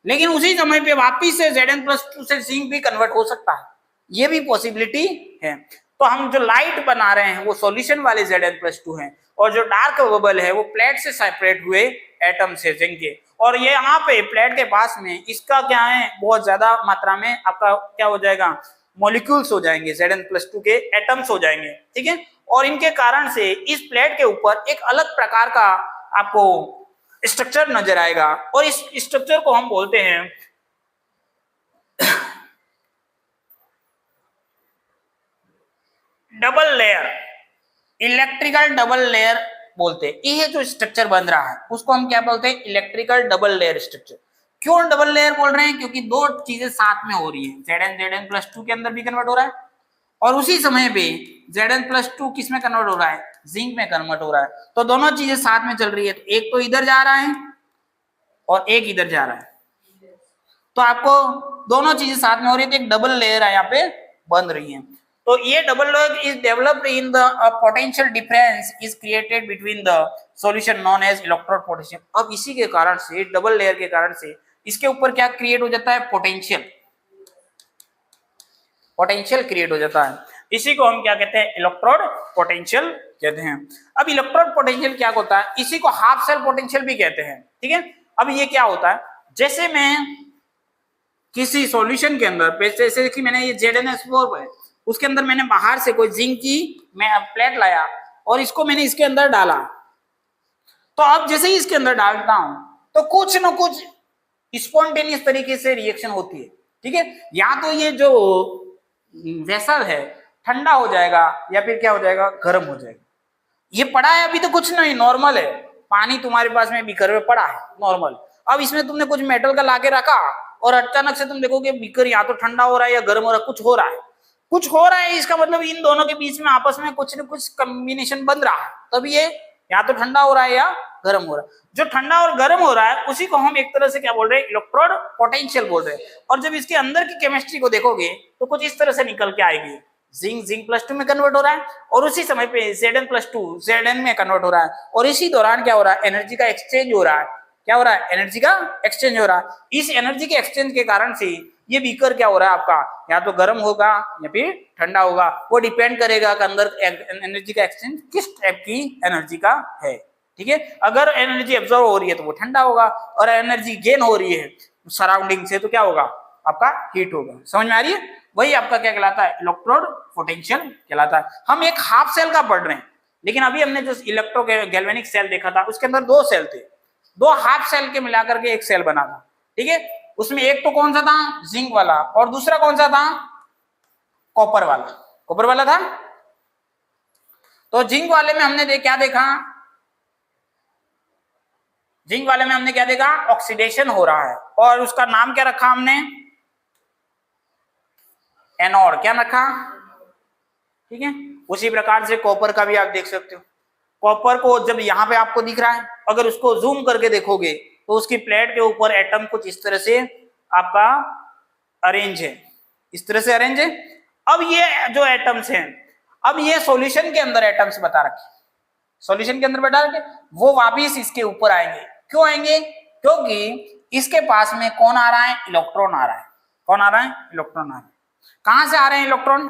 लेकिन उसी समय पे वापिस से Zn+2 से जिंक भी कन्वर्ट हो सकता है, ये भी पॉसिबिलिटी है। तो हम जो लाइट बना रहे हैं वो सॉल्यूशन वाले Zn+2 हैं, और जो डार्क बबल है वो प्लेट से सेपरेट हुए एटम से, जिंक के। और ये यहाँ पे प्लेट के पास में इसका क्या है? बहुत ज्यादा मात्रा में आपका क्या हो जाएगा? मॉलिक्यूल्स हो जाएंगे, Zn+2 के एटम्स हो जाएंगे, ठीक है। और इनके कारण से इस प्लेट के ऊपर एक अलग प्रकार का आपको स्ट्रक्चर नजर आएगा, और इस स्ट्रक्चर को हम बोलते हैं double layer, electrical double layer बोलते हैं। ये जो स्ट्रक्चर बन रहा है उसको हम क्या बोलते हैं? Electrical double layer structure. क्यों डबल लेयर बोल रहे हैं? क्योंकि दो चीजें साथ में हो रही है। Zn+2 के अंदर भी कन्वर्ट हो रहा है, और उसी समय पे Zn+2 किस में कन्वर्ट हो रहा है? जिंक में कन्वर्ट हो रहा है। तो दोनों चीजें साथ में चल रही है, तो एक तो इधर जा रहा है और एक इधर जा रहा है, तो आपको दोनों चीजें साथ में हो रही है, तो एक डबल लेयर यहाँ पे बन रही है। तो ये double layer is developed in the potential difference is created between the solution known as electrode potential. अब इसी के कारण से, डबल लेयर के कारण से, इसके ऊपर क्या क्रिएट हो जाता है? पोटेंशियल, पोटेंशियल क्रिएट हो जाता है। इसी को हम क्या कहते हैं? इलेक्ट्रोड पोटेंशियल कहते हैं। अब इलेक्ट्रोड पोटेंशियल क्या होता है? इसी को हाफ सेल पोटेंशियल भी कहते हैं, ठीक है। अब ये क्या होता है? जैसे मैं किसी सॉल्यूशन के अंदर, जैसे कि मैंने ये ZnSO4 है, उसके अंदर मैंने बाहर से कोई जिंक की मैं प्लेट लाया और इसको मैंने इसके अंदर डाला, तो अब जैसे ही इसके अंदर डालता हूं तो कुछ ना कुछ स्पॉन्टेनियस तरीके से रिएक्शन होती है, ठीक है। या तो ये जो वेसल है ठंडा हो जाएगा, या फिर क्या हो जाएगा? गर्म हो जाएगा। ये पड़ा है अभी तो कुछ नहीं, नॉर्मल है, पानी तुम्हारे पास में बीकर में पड़ा है नॉर्मल। अब इसमें तुमने कुछ मेटल का लाके रखा और अचानक से तुम देखोगे बीकर या तो ठंडा हो रहा है या गर्म हो रहा है, कुछ हो रहा है, कुछ हो रहा है, इसका मतलब इन दोनों के बीच में आपस में कुछ न कुछ कॉम्बिनेशन बन रहा है, तभी ये या तो ठंडा हो रहा है या गर्म हो रहा है। जो ठंडा और गर्म हो रहा है उसी को हम एक तरह से क्या बोल रहे हैं, इलेक्ट्रोड पोटेंशियल बोल रहे हैं। और जब इसके अंदर की केमिस्ट्री को देखोगे तो कुछ इस तरह से निकल के आएगी, जिंक +2 में कन्वर्ट हो रहा है और उसी समय पे Zn+2 Zn में कन्वर्ट हो रहा है, और इसी दौरान क्या हो रहा है, एनर्जी का एक्सचेंज हो रहा है। क्या हो रहा है, एनर्जी का एक्सचेंज हो रहा है। इस एनर्जी के एक्सचेंज के कारण से ये बीकर क्या हो रहा है आपका, या तो गर्म होगा या फिर ठंडा होगा, वो डिपेंड करेगा कि अंदर एनर्जी का एक्सचेंज किस टाइप की एनर्जी का है। ठीक है, अगर एनर्जी एब्जॉर्ब हो रही है तो वो ठंडा होगा, और एनर्जी गेन हो रही है सराउंडिंग से तो क्या होगा, आपका हीट होगा। समझ में आ रही है, वही आपका क्या कहलाता है, इलेक्ट्रोड पोटेंशियल कहलाता है। हम एक हाफ सेल का पढ़ रहे हैं, लेकिन अभी हमने जो इलेक्ट्रो गैल्वेनिक सेल देखा था उसके अंदर 2 सेल थे, 2 हाफ सेल के मिलाकर के एक सेल बना था। ठीक है, उसमें एक तो कौन सा था, जिंक वाला, और दूसरा कौन सा था, कॉपर वाला। कॉपर वाला था। तो जिंक वाले में हमने क्या देखा, जिंक वाले में हमने क्या देखा, ऑक्सीडेशन हो रहा है, और उसका नाम क्या रखा हमने, एनोड। क्या रखा, ठीक है। उसी प्रकार से कॉपर का भी आप देख सकते हो। कॉपर को जब यहाँ पे आपको दिख रहा है, अगर उसको जूम करके देखोगे तो उसकी प्लेट के ऊपर एटम कुछ इस तरह से आपका अरेंज है, इस तरह से अरेंज है। अब ये जो एटम्स हैं, अब ये सॉल्यूशन के अंदर एटम्स बता रखे, सॉल्यूशन के अंदर बता रखे, वो वापिस इसके ऊपर आएंगे। क्यों आएंगे, क्योंकि इसके पास में कौन आ रहा है, इलेक्ट्रॉन आ रहा है। कौन आ रहा है, इलेक्ट्रॉन आ रहा है। कहां से आ रहे हैं इलेक्ट्रॉन,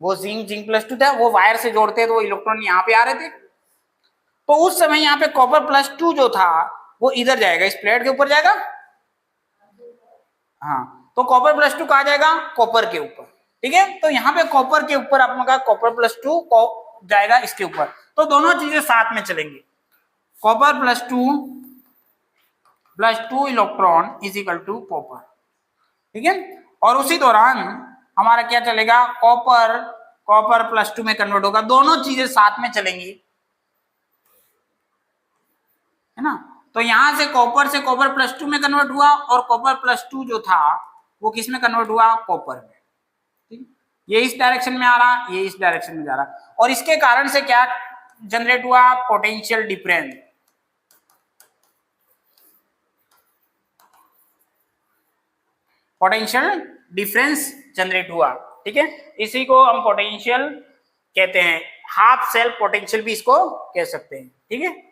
वो जिंक+2 था, वो वायर से जोड़ते हैं तो वो इलेक्ट्रॉन यहाँ पे आ रहे थे। तो उस समय यहाँ पे कॉपर+2 जो था वो इधर जाएगा, इस प्लेट के ऊपर जाएगा। हाँ, तो कॉपर+2 कहा जाएगा, कॉपर के ऊपर। ठीक है, तो यहाँ पे कॉपर के ऊपर आपने कहा कॉपर+2 जाएगा इसके ऊपर, तो दोनों चीजें साथ में चलेंगी। कॉपर+2 electron is equal to copper. ठीक है, और उसी दौरान हमारा क्या चलेगा, कॉपर+2 में कन्वर्ट होगा, दोनों चीजें साथ में चलेंगी, है ना। तो यहां से कॉपर+2 में कन्वर्ट हुआ, और कॉपर+2 जो था वो किस में कन्वर्ट हुआ, कॉपर में। ठीक, ये इस डायरेक्शन में आ रहा, ये इस डायरेक्शन में जा रहा, और इसके कारण से क्या जनरेट हुआ, potential difference. Potential difference generate हुआ। ठीक है, इसी को हम पोटेंशियल कहते हैं, हाफ सेल पोटेंशियल भी इसको कह सकते हैं। ठीक है,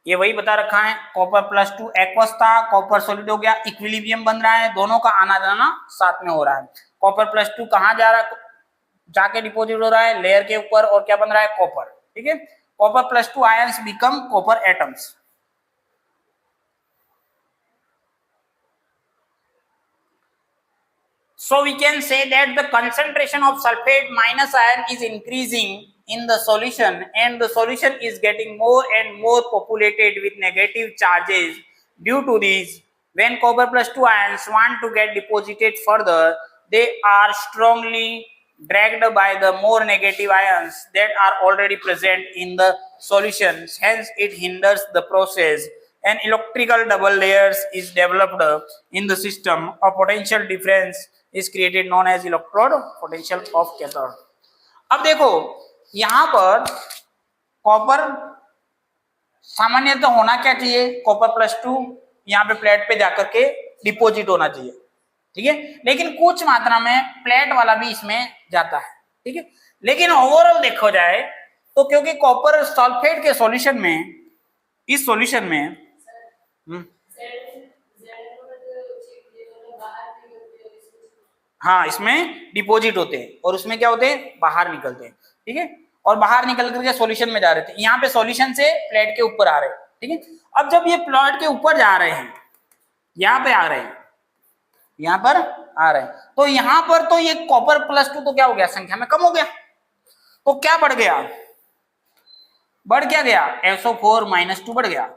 ये वही बता रखा है, कॉपर+2 एक्वस था, कॉपर सॉलिड हो गया, इक्विलिब्रियम बन रहा है, दोनों का आना जाना साथ में हो रहा है। कॉपर+2 कहाँ जा रहा है, जाके डिपोजिट हो रहा है लेयर के ऊपर, और क्या बन रहा है, कॉपर। ठीक है, कॉपर+2 ions become copper atoms. So we can say that the concentration of sulfate minus ion is increasing in the solution, and the solution is getting more and more populated with negative charges. Due to this, when copper+2 ions want to get deposited further, they are strongly dragged by the more negative ions that are already present in the solution. Hence, it hinders the process. An electrical double layers is developed in the system. A potential difference is created known as electrode potential of cathode. अब देखो यहाँ पर copper सामान्यतः होना क्या चाहिए, कॉपर+2 यहाँ पे प्लेट पे जाकर के डिपोजिट होना चाहिए। ठीक है, लेकिन कुछ मात्रा में प्लेट वाला भी इसमें जाता है। ठीक है, लेकिन ओवरऑल देखो जाए तो क्योंकि कॉपर सल्फेट के सॉल्यूशन में, इस सॉल्यूशन में हाँ, इसमें डिपॉजिट होते हैं और उसमें क्या होते हैं, बाहर निकलते हैं। ठीक है, और बाहर निकल करके सॉल्यूशन में जा रहे थे, यहाँ पे सॉल्यूशन से प्लेट के ऊपर आ रहे हैं। ठीक है, अब जब ये प्लेट के ऊपर जा रहे हैं, यहाँ पे आ रहे हैं, यहाँ पर आ रहे हैं, तो यहाँ पर तो ये कॉपर+2 तो क्या हो गया, संख्या में कम हो गया, तो क्या बढ़ गया, बढ़ क्या गया, SO4 -2 बढ़ गया।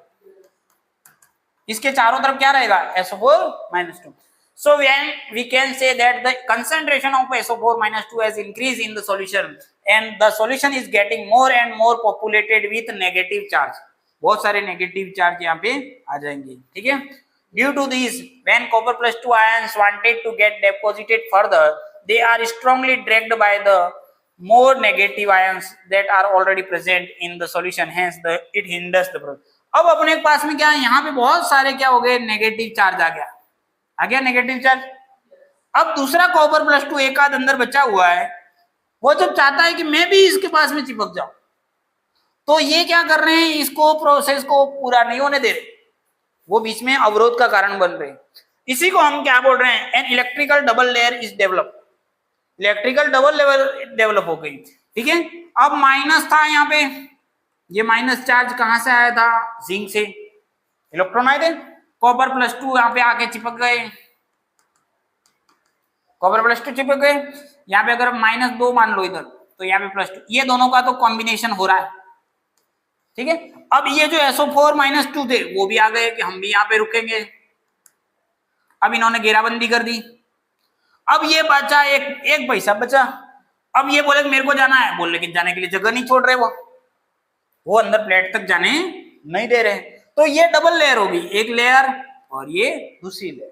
इसके चारों तरफ क्या रहेगा, SO4-2. So when we can say that the concentration of SO4-2 has increased in the solution and the solution is getting more and more populated with negative charge. बहुत सारे नेगेटिव चार्ज यहाँ पे आ जाएंगे, ठीक है. Due to this, when copper plus 2 ions wanted to get deposited further, they are strongly dragged by the more negative ions that are already present in the solution. Hence, it hinders the process. अब अपने पास में क्या है, यहाँ पे बहुत सारे क्या हो गए, नेगेटिव चार्ज आ गया नेगेटिव चार्ज. अब दूसरा कॉपर प्लस 2 एक आध अंदर बचा हुआ है, वो जब चाहता है कि मैं भी इसके पास में चिपक जाऊं, तो ये क्या कर रहे हैं, इसको प्रोसेस को पूरा नहीं होने दे रहे, वो बीच में अवरोध का कारण बन रहे हैं. इसी को हम क्या बोल रहे हैं, an electrical double layer is develop. Electrical double layer develop हो गई, ठीक है. अब माइनस था यहाँ पे, ये माइनस चार्ज कहां से आया था, जिंक से इलेक्ट्रॉन आए थे. कॉपर प्लस 2 यहाँ पे आके चिपक गए, कॉपर प्लस 2 चिपक गए. यहाँ पे अगर -2 मान लो इधर, तो यहाँ पे +2, ये दोनों का तो कॉम्बिनेशन हो रहा है, ठीक है. अब ये जो SO4-2 थे वो भी आ गए कि हम भी यहाँ पे रुकेंगे. अब इन्होंने घेराबंदी कर दी. अब ये बचा एक पैसा बचा. अब ये बोले मेरे को जाना है, बोल लेकिन जाने के लिए जगह नहीं छोड़ रहे, वो अंदर प्लेट तक जाने नहीं दे रहे. तो ये डबल लेयर होगी, एक लेयर और ये दूसरी लेयर,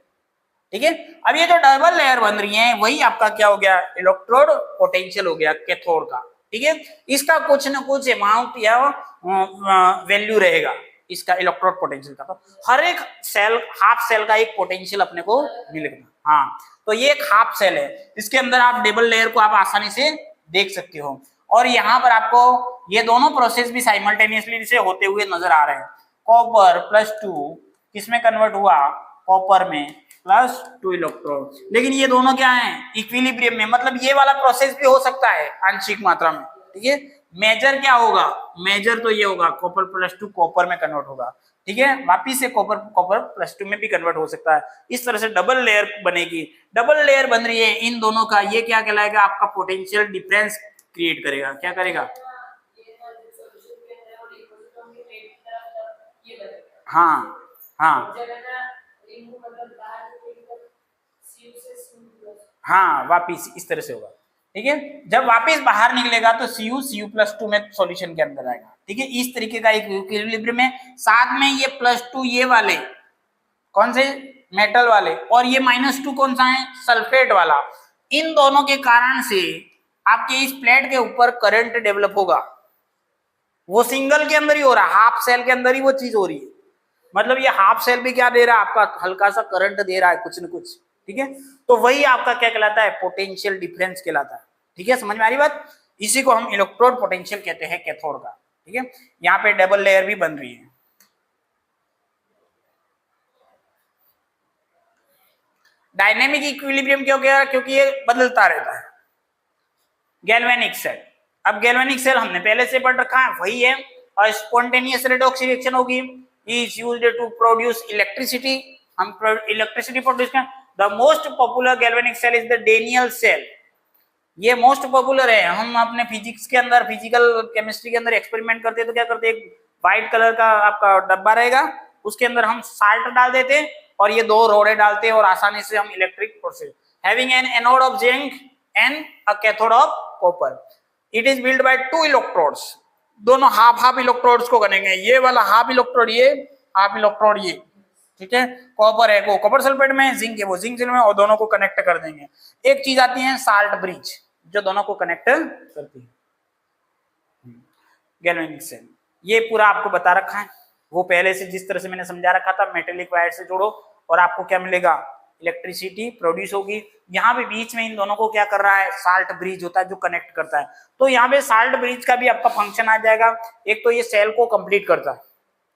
ठीक है. अब ये जो डबल लेयर बन रही है वही आपका क्या हो गया, इलेक्ट्रोड पोटेंशियल हो गया कैथोड का, ठीक है. इसका कुछ ना कुछ अमाउंट या वैल्यू रहेगा इसका इलेक्ट्रोड पोटेंशियल का. तो हर एक सेल, हाफ सेल का एक पोटेंशियल अपने को मिलेगा. हाँ, तो ये एक हाफ सेल है, इसके अंदर आप डबल लेयर को आप आसानी से देख सकते हो. और यहाँ पर आपको ये दोनों प्रोसेस भी साइमल्टेनियसली से होते हुए नजर आ रहे हैं. कॉपर प्लस 2 किसमें कन्वर्ट हुआ, कॉपर में +2 इलेक्ट्रॉन. लेकिन ये दोनों क्या हैं, इक्विलिब्रियम में. मतलब ये वाला प्रोसेस भी हो सकता है आंशिक मात्रा में, ठीक है. मेजर क्या होगा, मेजर तो ये होगा कॉपर प्लस 2 कॉपर में कन्वर्ट होगा, ठीक है. वापिस से कॉपर प्लस 2 में भी कन्वर्ट हो सकता है. इस तरह से डबल लेयर बनेगी. डबल लेयर बन रही है इन दोनों का, ये क्या कहलाएगा, आपका पोटेंशियल डिफरेंस क्रिएट करेगा. क्या करेगा, हाँ हाँ हाँ, वापिस इस तरह से होगा, ठीक है. जब वापिस बाहर निकलेगा तो Cu+2 में सॉल्यूशन के अंदर आएगा, ठीक है. इस तरीके का एक इक्विलिब्रियम में, साथ में ये +2 ये वाले कौन से, मेटल वाले, और ये -2 कौन सा है, सल्फेट वाला. इन दोनों के कारण से आपके इस प्लेट के ऊपर करंट डेवलप होगा. वो सिंगल के अंदर ही हो रहा है, हाफ सेल के अंदर ही वो चीज हो रही है. मतलब ये हाफ सेल भी क्या दे रहा है, आपका हल्का सा करंट दे रहा है कुछ न कुछ, ठीक है. तो वही आपका क्या कहलाता है, पोटेंशियल डिफरेंस कहलाता है, ठीक है. समझ में आ रही बात. इसी को हम इलेक्ट्रोड पोटेंशियल कहते हैं कैथोड का, ठीक है. यहाँ पे डबल लेयर भी बन रही है. डायनेमिक इक्विलिब्रियम क्यों गया, क्योंकि ये बदलता रहता है. गैल्वेनिक सेल, अब गैल्वेनिक सेल हमने पहले से पढ़ रखा है, वही है. और स्पॉन्टेनियस रेडॉक्स रिएक्शन होगी, is used to produce electricity. हम इलेक्ट्रिसिटी प्रोड्यूस करें. The most popular galvanic cell is the Daniell cell. ये मोस्ट पॉपुलर है. हम अपने फिजिक्स के अंदर, फिजिकल केमिस्ट्री के अंदर एक्सपेरिमेंट करते हैं तो क्या करते हैं, एक व्हाइट कलर का आपका डब्बा रहेगा, उसके अंदर हम साल्ट डाल देते हैं और ये 2 रोडे डालते हैं और आसानी से हम electric process. Having an anode of zinc and a cathode of copper. It is build by 2 electrodes. दोनों हाफ इलेक्ट्रोड्स को बनेंगे. ये वाला हाफ इलेक्ट्रोड, ये हाफ इलेक्ट्रोड, ये, ठीक है. कॉपर है वो कॉपर सल्फेट में, जिंक है वो जिंक सल्फेट में, और दोनों को कनेक्ट कर देंगे. एक चीज आती है साल्ट ब्रिज, जो दोनों को कनेक्ट करती है. गैल्वेनिक सेल ये पूरा आपको बता रखा है. वो पहले से जिस तरह से मैंने समझा रखा था, मेटेलिक वायर से जोड़ो और आपको क्या मिलेगा, इलेक्ट्रिसिटी प्रोड्यूस होगी. यहाँ पे बीच में इन दोनों को क्या कर रहा है, साल्ट ब्रिज होता है जो कनेक्ट करता है. तो यहाँ पे साल्ट ब्रिज का भी आपका फंक्शन आ जाएगा. एक तो ये सेल को कंप्लीट करता है,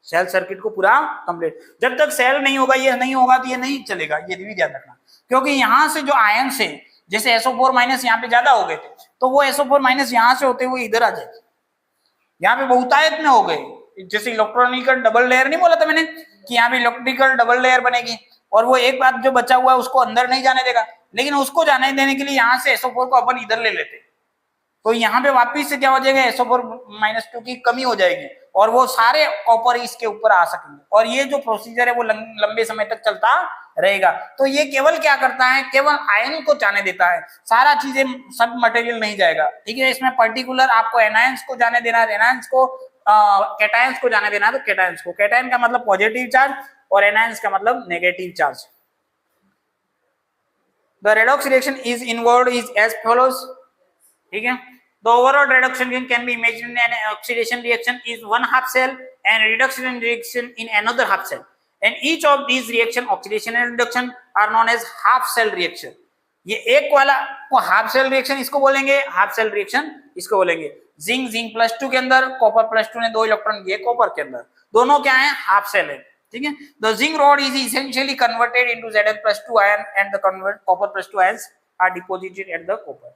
सेल सर्किट को पूरा कंप्लीट. जब तक सेल नहीं होगा, ये नहीं होगा तो ये नहीं चलेगा, ये भी ध्यान रखना. क्योंकि यहाँ से जो आयन से, जैसे SO4- यहाँ पे ज्यादा हो गए थे, तो वो SO4- यहाँ से होते हुए इधर आ जाएगी. यहाँ पे बहुतायत में हो गए. जैसे इलेक्ट्रॉनिकल डबल लेयर नहीं बोला था मैंने कि यहाँ पे इलेक्ट्रिकल डबल लेयर बनेगी, और वो एक बात जो बचा हुआ है उसको अंदर नहीं जाने देगा, लेकिन उसको जाने देने के लिए यहाँ से SO4 को अपन इधर ले लेते, तो यहाँ पे वापिस से क्या हो जाएगा, SO4-2 की कमी हो जाएगी और वो सारे कॉपर इसके ऊपर आ सकेंगे और ये जो प्रोसीजर है वो लंबे समय तक चलता रहेगा। तो ये केवल क्या करता है, केवल आयन को जाने देता है, सारा चीजें सब मटेरियल नहीं जाएगा, ठीक है। इसमें पर्टिकुलर आपको एनायंस को जाने देना है, एनायंस को कैटायंस को जाने देना है, तो कैटायंस को, कैटायन का मतलब पॉजिटिव चार्ज और एनायंस का मतलब negative charge. The redox reaction is involved is as follows, ठीक है। The overall reduction can be imagined an oxidation reaction is one half cell and reduction reaction in another half cell, and each of these reaction, oxidation and reduction, are known as half cell reaction। ये एक वाला को half cell reaction इसको बोलेंगे, half cell reaction इसको बोलेंगे। Zinc +2 के अंदर, कॉपर +2 ने 2 इलेक्ट्रॉन दिए कॉपर के अंदर, दोनों क्या है, हाफ सेल है, ठीक है। The zinc rod is essentially converted into Zn+2 ion and the copper +2 ions are deposited at the copper।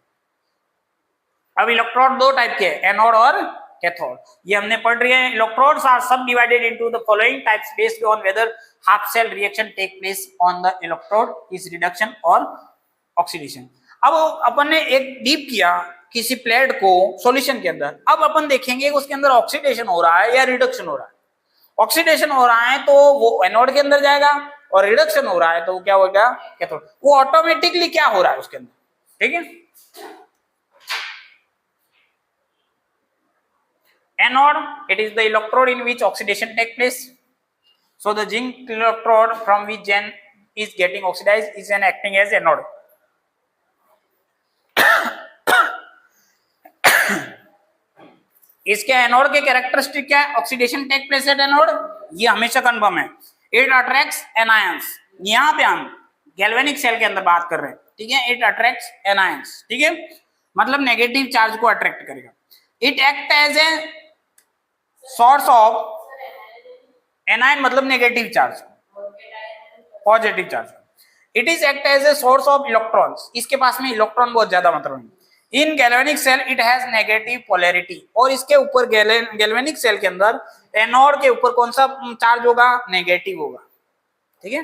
अब इलेक्ट्रोड दो टाइप के हैं, एनोड और कैथोड, ये हमने पढ़ रहे हैं। Electrodes are subdivided into the following types based on whether half cell reaction take place on the electrode, is reduction और ऑक्सीडेशन। अब अपन ने एक डीप किया किसी प्लेट को सॉल्यूशन के अंदर, अब अपन देखेंगे उसके अंदर ऑक्सीडेशन हो रहा है या रिडक्शन हो रहा है। ऑक्सीडेशन हो रहा है तो वो एनोड के अंदर जाएगा और रिडक्शन हो रहा है तो क्या होगा, कैथोड। वो ऑटोमेटिकली क्या हो रहा है उसके अंदर, ठीक है। Anode, it is the electrode in which oxidation take place. So the zinc electrode from which Zn is getting oxidized is an acting as anode. इसके एनोड के कैरेक्टरिस्टिक क्या है, oxidation take place at anode, ये हमेशा confirm है। It attracts anions, यहाँ पे हम गैल्वेनिक सेल के अंदर बात कर रहे हैं, ठीक है। इट अट्रैक्ट्स एनायंस, ठीक है, मतलब नेगेटिव चार्ज को अट्रैक्ट करेगा। It act as a source of, anion मतलब negative charge, positive charge. It is act as a source of electrons, इसके पास में इलेक्ट्रॉन बहुत ज्यादा मात्रा में। In galvanic cell it has negative polarity, और इसके ऊपर गैल्वेनिक सेल के अंदर एनोड के ऊपर कौन सा चार्ज होगा, नेगेटिव होगा, ठीक है।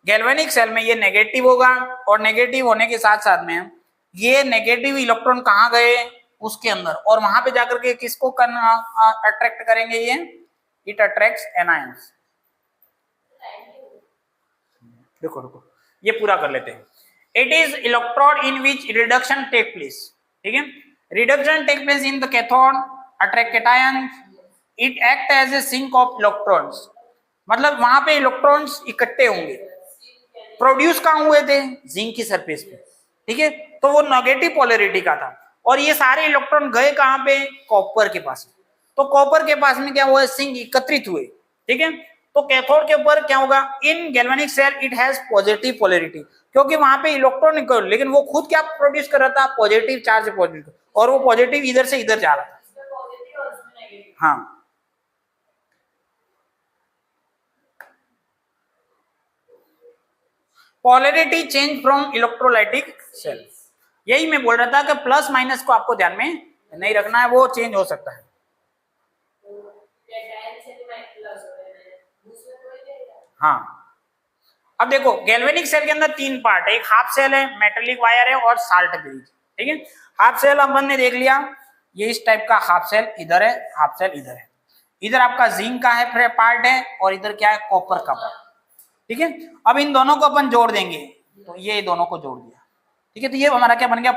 गैल्वेनिक सेल में ये नेगेटिव होगा और नेगेटिव होने के साथ साथ में ये नेगेटिव इलेक्ट्रॉन कहाँ गए, उसके अंदर, और वहां पे जाकर के किसको अट्रैक्ट करेंगे, ये इट अट्रैक्ट्स एनायंस। देखो ये पूरा कर लेते हैं। It is electrode in which reduction take place, ठीक है। Reduction take place in the cathode, attract cation, it act as a sink of electrons, मतलब वहां पे इलेक्ट्रॉन्स इकट्ठे होंगे। प्रोड्यूस कहां हुए थे, जिंक की सरफेस पे, ठीक है। तो वो नेगेटिव पोलैरिटी का था और ये सारे इलेक्ट्रॉन गए कहां पे, कॉपर के पास। तो कॉपर के पास में क्या हुआ, सिंक एकत्रित हुए, ठीक है। तो कैथोड के ऊपर क्या होगा, in galvanic cell it has positive polarity, क्योंकि वहां पे इलेक्ट्रॉन निकल, लेकिन वो खुद क्या प्रोड्यूस कर रहा था, पॉजिटिव चार्ज, पॉजिटिव, और वो पॉजिटिव इधर से इधर जा रहा था। हाँ, polarity change from electrolytic cell, यही मैं बोल रहा था कि प्लस माइनस को आपको ध्यान में नहीं रखना है, वो चेंज हो सकता है। हाँ, अब देखो गैल्वेनिक सेल के अंदर 3 पार्ट है, एक हाफ सेल है, मेटेलिक वायर है और साल्ट ब्रिज, ठीक है। हाफ सेल अपन ने देख लिया, ये इस टाइप का हाफ सेल इधर है, हाफ सेल इधर है, इधर आपका जिंक का है पार्ट है और इधर क्या है, कॉपर का पार्ट, ठीक है। अब इन दोनों को अपन जोड़ देंगे, तो ये दोनों को जोड़ दिया, ठीक है। तो ये हमारा क्या बन गया,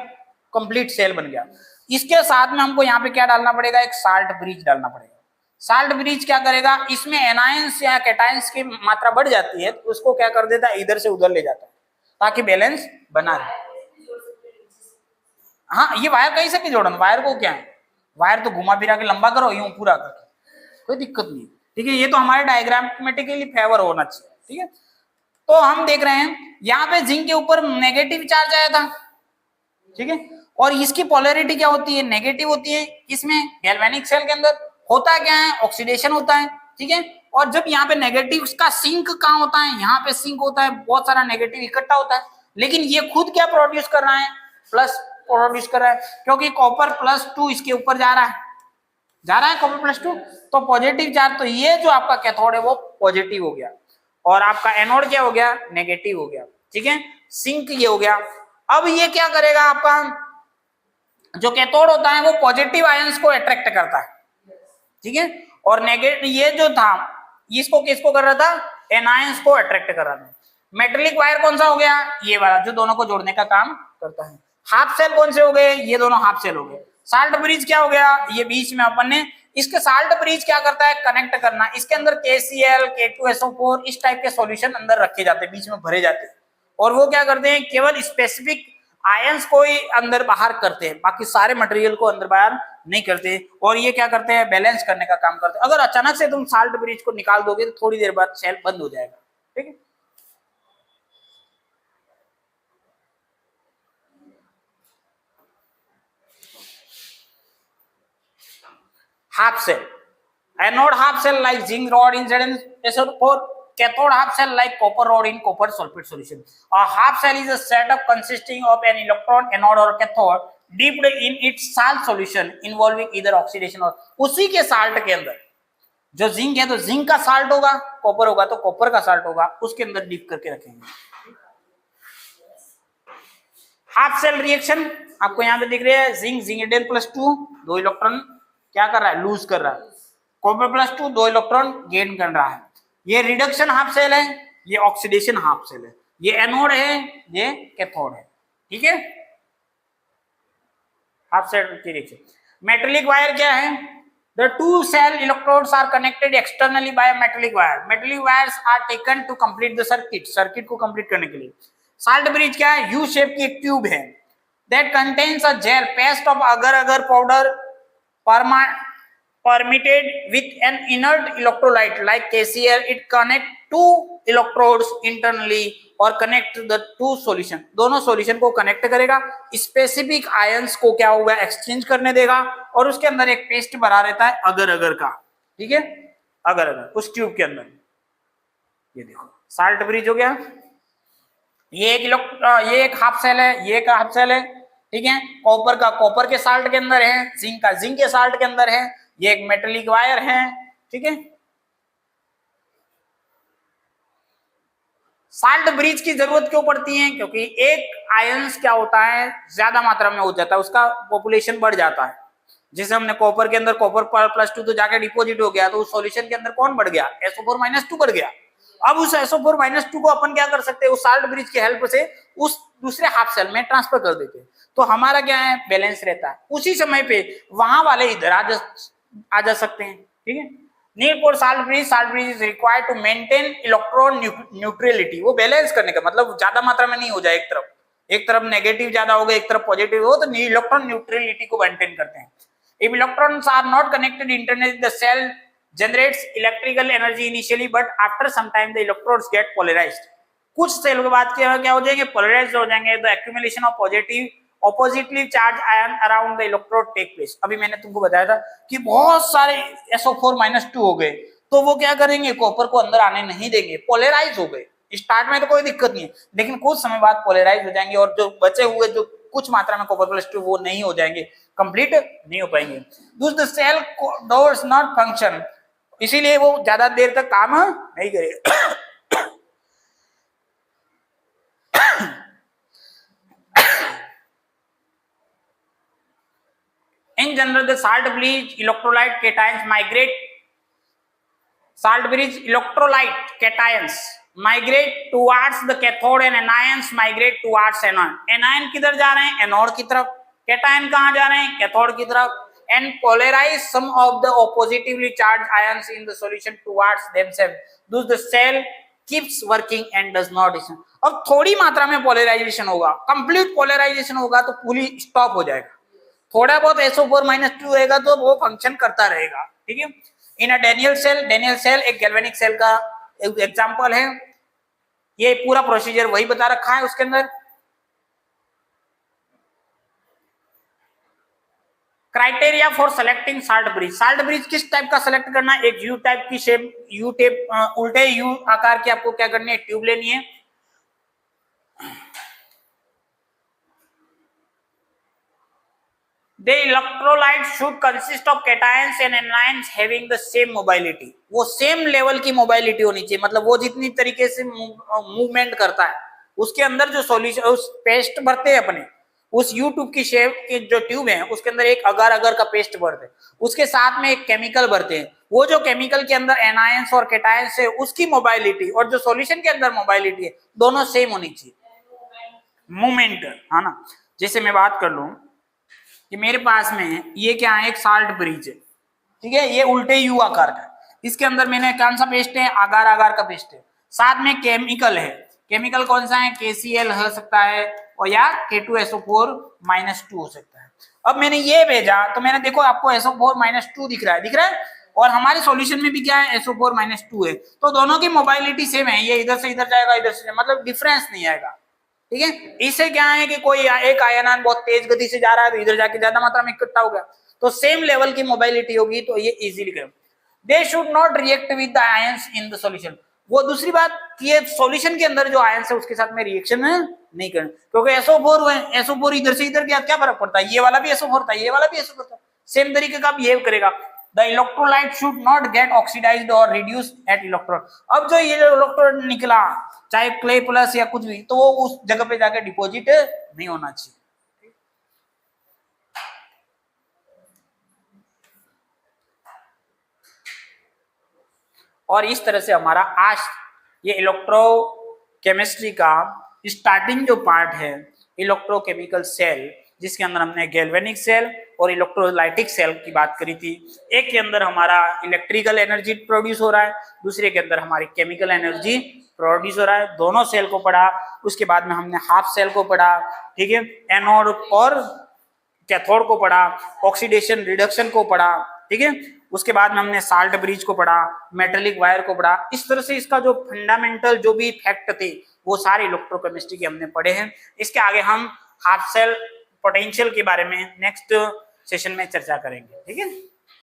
कंप्लीट सेल बन गया। इसके साथ में हमको यहाँ पे क्या डालना पड़ेगा, एक साल्ट ब्रिज डालना पड़ेगा। साल्ट ब्रिज क्या करेगा, इसमें एनायंस या कैटायंस की मात्रा बढ़ जाती है तो उसको क्या कर देता है, इधर से उधर ले जाता है ताकि बैलेंस बना रहे। हाँ, ये वायर कहीं से भी जोड़ो, वायर को क्या है, वायर तो घुमा फिरा के लंबा करो, यूं पूरा करके, कोई दिक्कत नहीं, ठीक है। ये तो हमारे डायग्रामेटिकली फेवर होना चाहिए, ठीक है। तो हम देख रहे हैं यहाँ पे जिंक के ऊपर नेगेटिव चार्ज आया था, ठीक है, और इसकी पोलैरिटी क्या होती है, नेगेटिव होती है। इसमें गैल्वेनिक सेल के अंदर होता क्या है, ऑक्सीडेशन होता है, ठीक है। और जब यहाँ पे नेगेटिव का सिंक कहाँ होता है, यहाँ पे सिंक होता है, बहुत सारा नेगेटिव इकट्ठा होता है, लेकिन ये खुद क्या प्रोड्यूस कर रहा है, प्लस प्रोड्यूस कर रहा है, क्योंकि कॉपर +2 इसके ऊपर जा रहा है कॉपर +2, तो पॉजिटिव चार्ज, तो ये जो आपका कैथोड है वो पॉजिटिव हो गया और आपका एनोड क्या हो गया, नेगेटिव हो गया, ठीक है। सिंक ये हो गया। अब ये क्या करेगा, आपका जो कैथोड होता है वो पॉजिटिव आयंस को अट्रैक्ट करता है, ठीक है, और नेगेटिव ये जो था इसको किसको कर रहा था, एनायंस को अट्रैक्ट कर रहा था। मेटेलिक वायर कौन सा हो गया, ये वाला जो दोनों को जोड़ने का काम करता है। हाफ सेल कौन से हो गए, ये दोनों हाफ सेल हो गए। साल्ट ब्रिज क्या हो गया, ये बीच में अपन ने इसके साल्ट ब्रिज क्या करता है, कनेक्ट करना। इसके अंदर KCl K2SO4 इस टाइप के सॉल्यूशन अंदर रखे जाते हैं, बीच में भरे जाते हैं, और वो क्या करते हैं, केवल स्पेसिफिक आयंस को ही अंदर बाहर करते हैं, बाकी सारे मटेरियल को अंदर बाहर नहीं करते। और ये क्या करते हैं, बैलेंस करने का काम करते हैं। अगर अचानक से तुम साल्ट ब्रिज को निकाल दोगे तो थोड़ी देर बाद सेल बंद हो जाएगा, ठीक है। half cell, anode half cell like zinc rod in ZnSO4, cathode half cell like copper rod in copper sulfate solution. A half cell is a setup consisting of an electron, anode or cathode dipped in its salt solution involving either oxidation or उसी के salt के अंदर जो zinc है तो zinc का salt होगा, copper होगा तो कॉपर का साल्ट होगा, उसके अंदर डिप करके रखेंगे। हाफ सेल रिएक्शन आपको यहाँ पे दिख रही है, जिंक जिंकेडियन +2 2 इलेक्ट्रॉन क्या कर रहा है, लूज कर रहा है, कॉपर +2 2 इलेक्ट्रॉन गेन कर रहा है। ये रिडक्शन हाफ सेल है, ये ऑक्सीडेशन हाफ सेल है, ये एनोड है, ये कैथोड है, ठीक है। Half cell reaction. Metallic wire क्या है, the two cell electrodes are connected externally by a metallic wire. Metallic wires are taken to complete the circuit को complete करने के लिए। साल्ट ब्रिज क्या है, यू शेप की एक ट्यूब है, that contains a gel paste of agar-agar powder permitted with an inert electrolyte like KCl. It connect two electrodes internally और कनेक्ट द टू सॉल्यूशन, दोनों सॉल्यूशन को कनेक्ट करेगा, specific ions को क्या होगा, एक्सचेंज करने देगा, और उसके अंदर एक पेस्ट भरा रहता है अगर अगर का, ठीक है, अगर अगर उस ट्यूब के अंदर। ये देखो साल्ट ब्रिज हो गया, ये एक हाफ सेल है, ये एक हाफ सेल है, ठीक है। कॉपर का कॉपर के साल्ट के अंदर है, जिंक का जिंक के साल्ट के अंदर है, ये एक मेटेलिक वायर है, ठीक है। साल्ट ब्रिज की जरूरत क्यों पड़ती है, क्योंकि एक आयंस क्या होता है, ज्यादा मात्रा में हो जाता है, उसका पॉपुलेशन बढ़ जाता है। जैसे हमने कॉपर के अंदर कॉपर +2 तो जाके डिपॉजिट हो गया, तो उस सॉल्यूशन के अंदर कौन बढ़ गया, SO4-2 बढ़ गया। अब उस SO4-2 को अपन क्या कर सकते हैं, उस साल्ट ब्रिज की हेल्प से उस दूसरे हाफ सेल में ट्रांसफर कर देते हैं, तो हमारा क्या है, बैलेंस रहता है। उसी समय पे वहां वाले इधर आ जा सकते हैं, ठीक है। Need for salt bridge is required to maintain electron neutrality, वो बैलेंस करने का मतलब ज्यादा मात्रा में नहीं हो जाए, एक तरफ नेगेटिव ज्यादा हो गया, एक तरफ पॉजिटिव हो, तो इलेक्ट्रॉन न्यूट्रलिटी को मेंटेन करते हैं। If electrons are not connected internally, the cell generates electrical energy initially, but after some time the electrodes get polarised. कुछ सेल के बाद क्या हो जाएंगे, पोलराइज्ड हो जाएंगे। The accumulation of positive oppositely charge ion around the electrode take place. अभी मैंने तुमको बताया था कि बहुत सारे SO4-2 हो गए, तो वो क्या करेंगे, कॉपर को अंदर आने नहीं देंगे, पोलराइज हो गए। स्टार्ट में तो कोई दिक्कत नहीं है, लेकिन कुछ समय बाद पोलराइज हो जाएंगे, और जो बचे हुए जो कुछ मात्रा में कॉपर +2 वो नहीं हो जाएंगे, कंप्लीट नहीं हो पाएंगे। दूसरा सेल डोज नॉट फंक्शन, इसीलिए वो ज्यादा देर तक काम नहीं करेगा। In general, the salt bridge electrolyte cations migrate towards the cathode and anions migrate towards anode. Anion किधर जा रहे हैं, एनोड की तरफ। कैटायन कहाँ जा रहे हैं, कैथोड की तरफ। And polarize some of the positively charged ions in the solution towards themselves. Thus the cell keeps working and does not listen. अब थोड़ी मात्रा में पोलराइजेशन होगा, कंप्लीट पोलराइजेशन होगा तो पूरी स्टॉप हो जाएगा। थोड़ा बहुत SO4-2 रहेगा तो वो फंक्शन करता रहेगा, ठीक है। इन अ डेनियल सेल एक गैल्वेनिक सेल का एग्जांपल है। ये पूरा प्रोसीजर वही बता रखा है उसके अंदर। Criteria for selecting salt bridge किस टाइप का सेलेक्ट करना है, एक यू टाइप की शेप, यू टाइप उल्टे यू आकार की आपको क्या करनी है, ट्यूब लेनी है। The electrolyte should consist of cations and anions having the same mobility. वो सेम लेवल की मोबाइलिटी होनी चाहिए, मतलब वो जितनी तरीके से मूवमेंट करता है, उसके अंदर जो सॉल्यूशन उस पेस्ट भरते हैं अपने, उस यू ट्यूब की शेप की जो ट्यूब है उसके अंदर एक अगर अगर का पेस्ट भरते हैं, उसके साथ में एक केमिकल भरते हैं, वो जो केमिकल के अंदर एनायंस और कैटायंस है उसकी मोबाइलिटी और जो सॉल्यूशन के अंदर मोबाइलिटी है दोनों सेम होनी चाहिए, मोमेंट है ना। जैसे मैं बात कर लूं कि मेरे पास में ये क्या है, एक साल्ट ब्रिज है, ठीक है, ये उल्टे यू आकार का है, इसके अंदर मैंने कौन सा पेस्ट है, आकार आकार का पेस्ट है, साथ में केमिकल है, केमिकल कौन सा है, KCl हो सकता है और या K2SO4-2 हो सकता है। अब मैंने ये भेजा तो मैंने देखो आपको SO4-2 दिख रहा है और हमारे सॉल्यूशन में भी क्या है, SO4-2 है, तो दोनों की मोबाइलिटी सेम है, ये इधर से इधर जाएगा, इधर से मतलब डिफरेंस नहीं आएगा, ठीक है। इससे क्या है कि कोई एक आयन बहुत तेज गति से जा रहा है तो इधर जाके ज्यादा मात्रा में इकट्ठा हो गया, तो सेम लेवल की मोबाइलिटी होगी, तो ये इजीली कर। They should not react with the ions in the solution, वो दूसरी बात ये सॉल्यूशन के अंदर जो आयंस है उसके साथ में रिएक्शन नहीं करना, क्योंकि SO4 है, SO4 इधर से इधर गया क्या फर्क पड़ता है, ये वाला भी SO4 था, ये वाला भी SO4 था, सेम तरीके का बिहेव करेगा। The electrolyte should not get oxidised और रिड्यूस एट इलेक्ट्रोड, अब जो ये इलेक्ट्रोड निकला चाहे क्ले प्लस या कुछ भी, तो वो उस जगह पे जाके डिपॉजिट नहीं होना चाहिए। और इस तरह से हमारा आज ये इलेक्ट्रोकेमिस्ट्री का स्टार्टिंग जो पार्ट है, इलेक्ट्रोकेमिकल सेल, जिसके अंदर हमने गैल्वेनिक सेल और इलेक्ट्रोलाइटिक सेल की बात करी थी, एक के अंदर हमारा इलेक्ट्रिकल एनर्जी प्रोड्यूस हो रहा है, दूसरे के अंदर हमारी केमिकल एनर्जी प्रोड्यूस हो रहा है, दोनों सेल को पढ़ा। उसके बाद में हमने हाफ सेल को पढ़ा, ठीक है, एनोड और कैथोड को पढ़ा, ऑक्सीडेशन रिडक्शन को पढ़ा, ठीक है, उसके बाद में हमने साल्ट ब्रिज को पढ़ा, मेटेलिक वायर को पढ़ा। इस तरह से इसका जो फंडामेंटल जो भी फैक्ट थे वो सारे इलेक्ट्रोकेमिस्ट्री के हमने पढ़े हैं। इसके आगे हम हाफ सेल पोटेंशियल के बारे में नेक्स्ट सेशन में चर्चा करेंगे, ठीक है।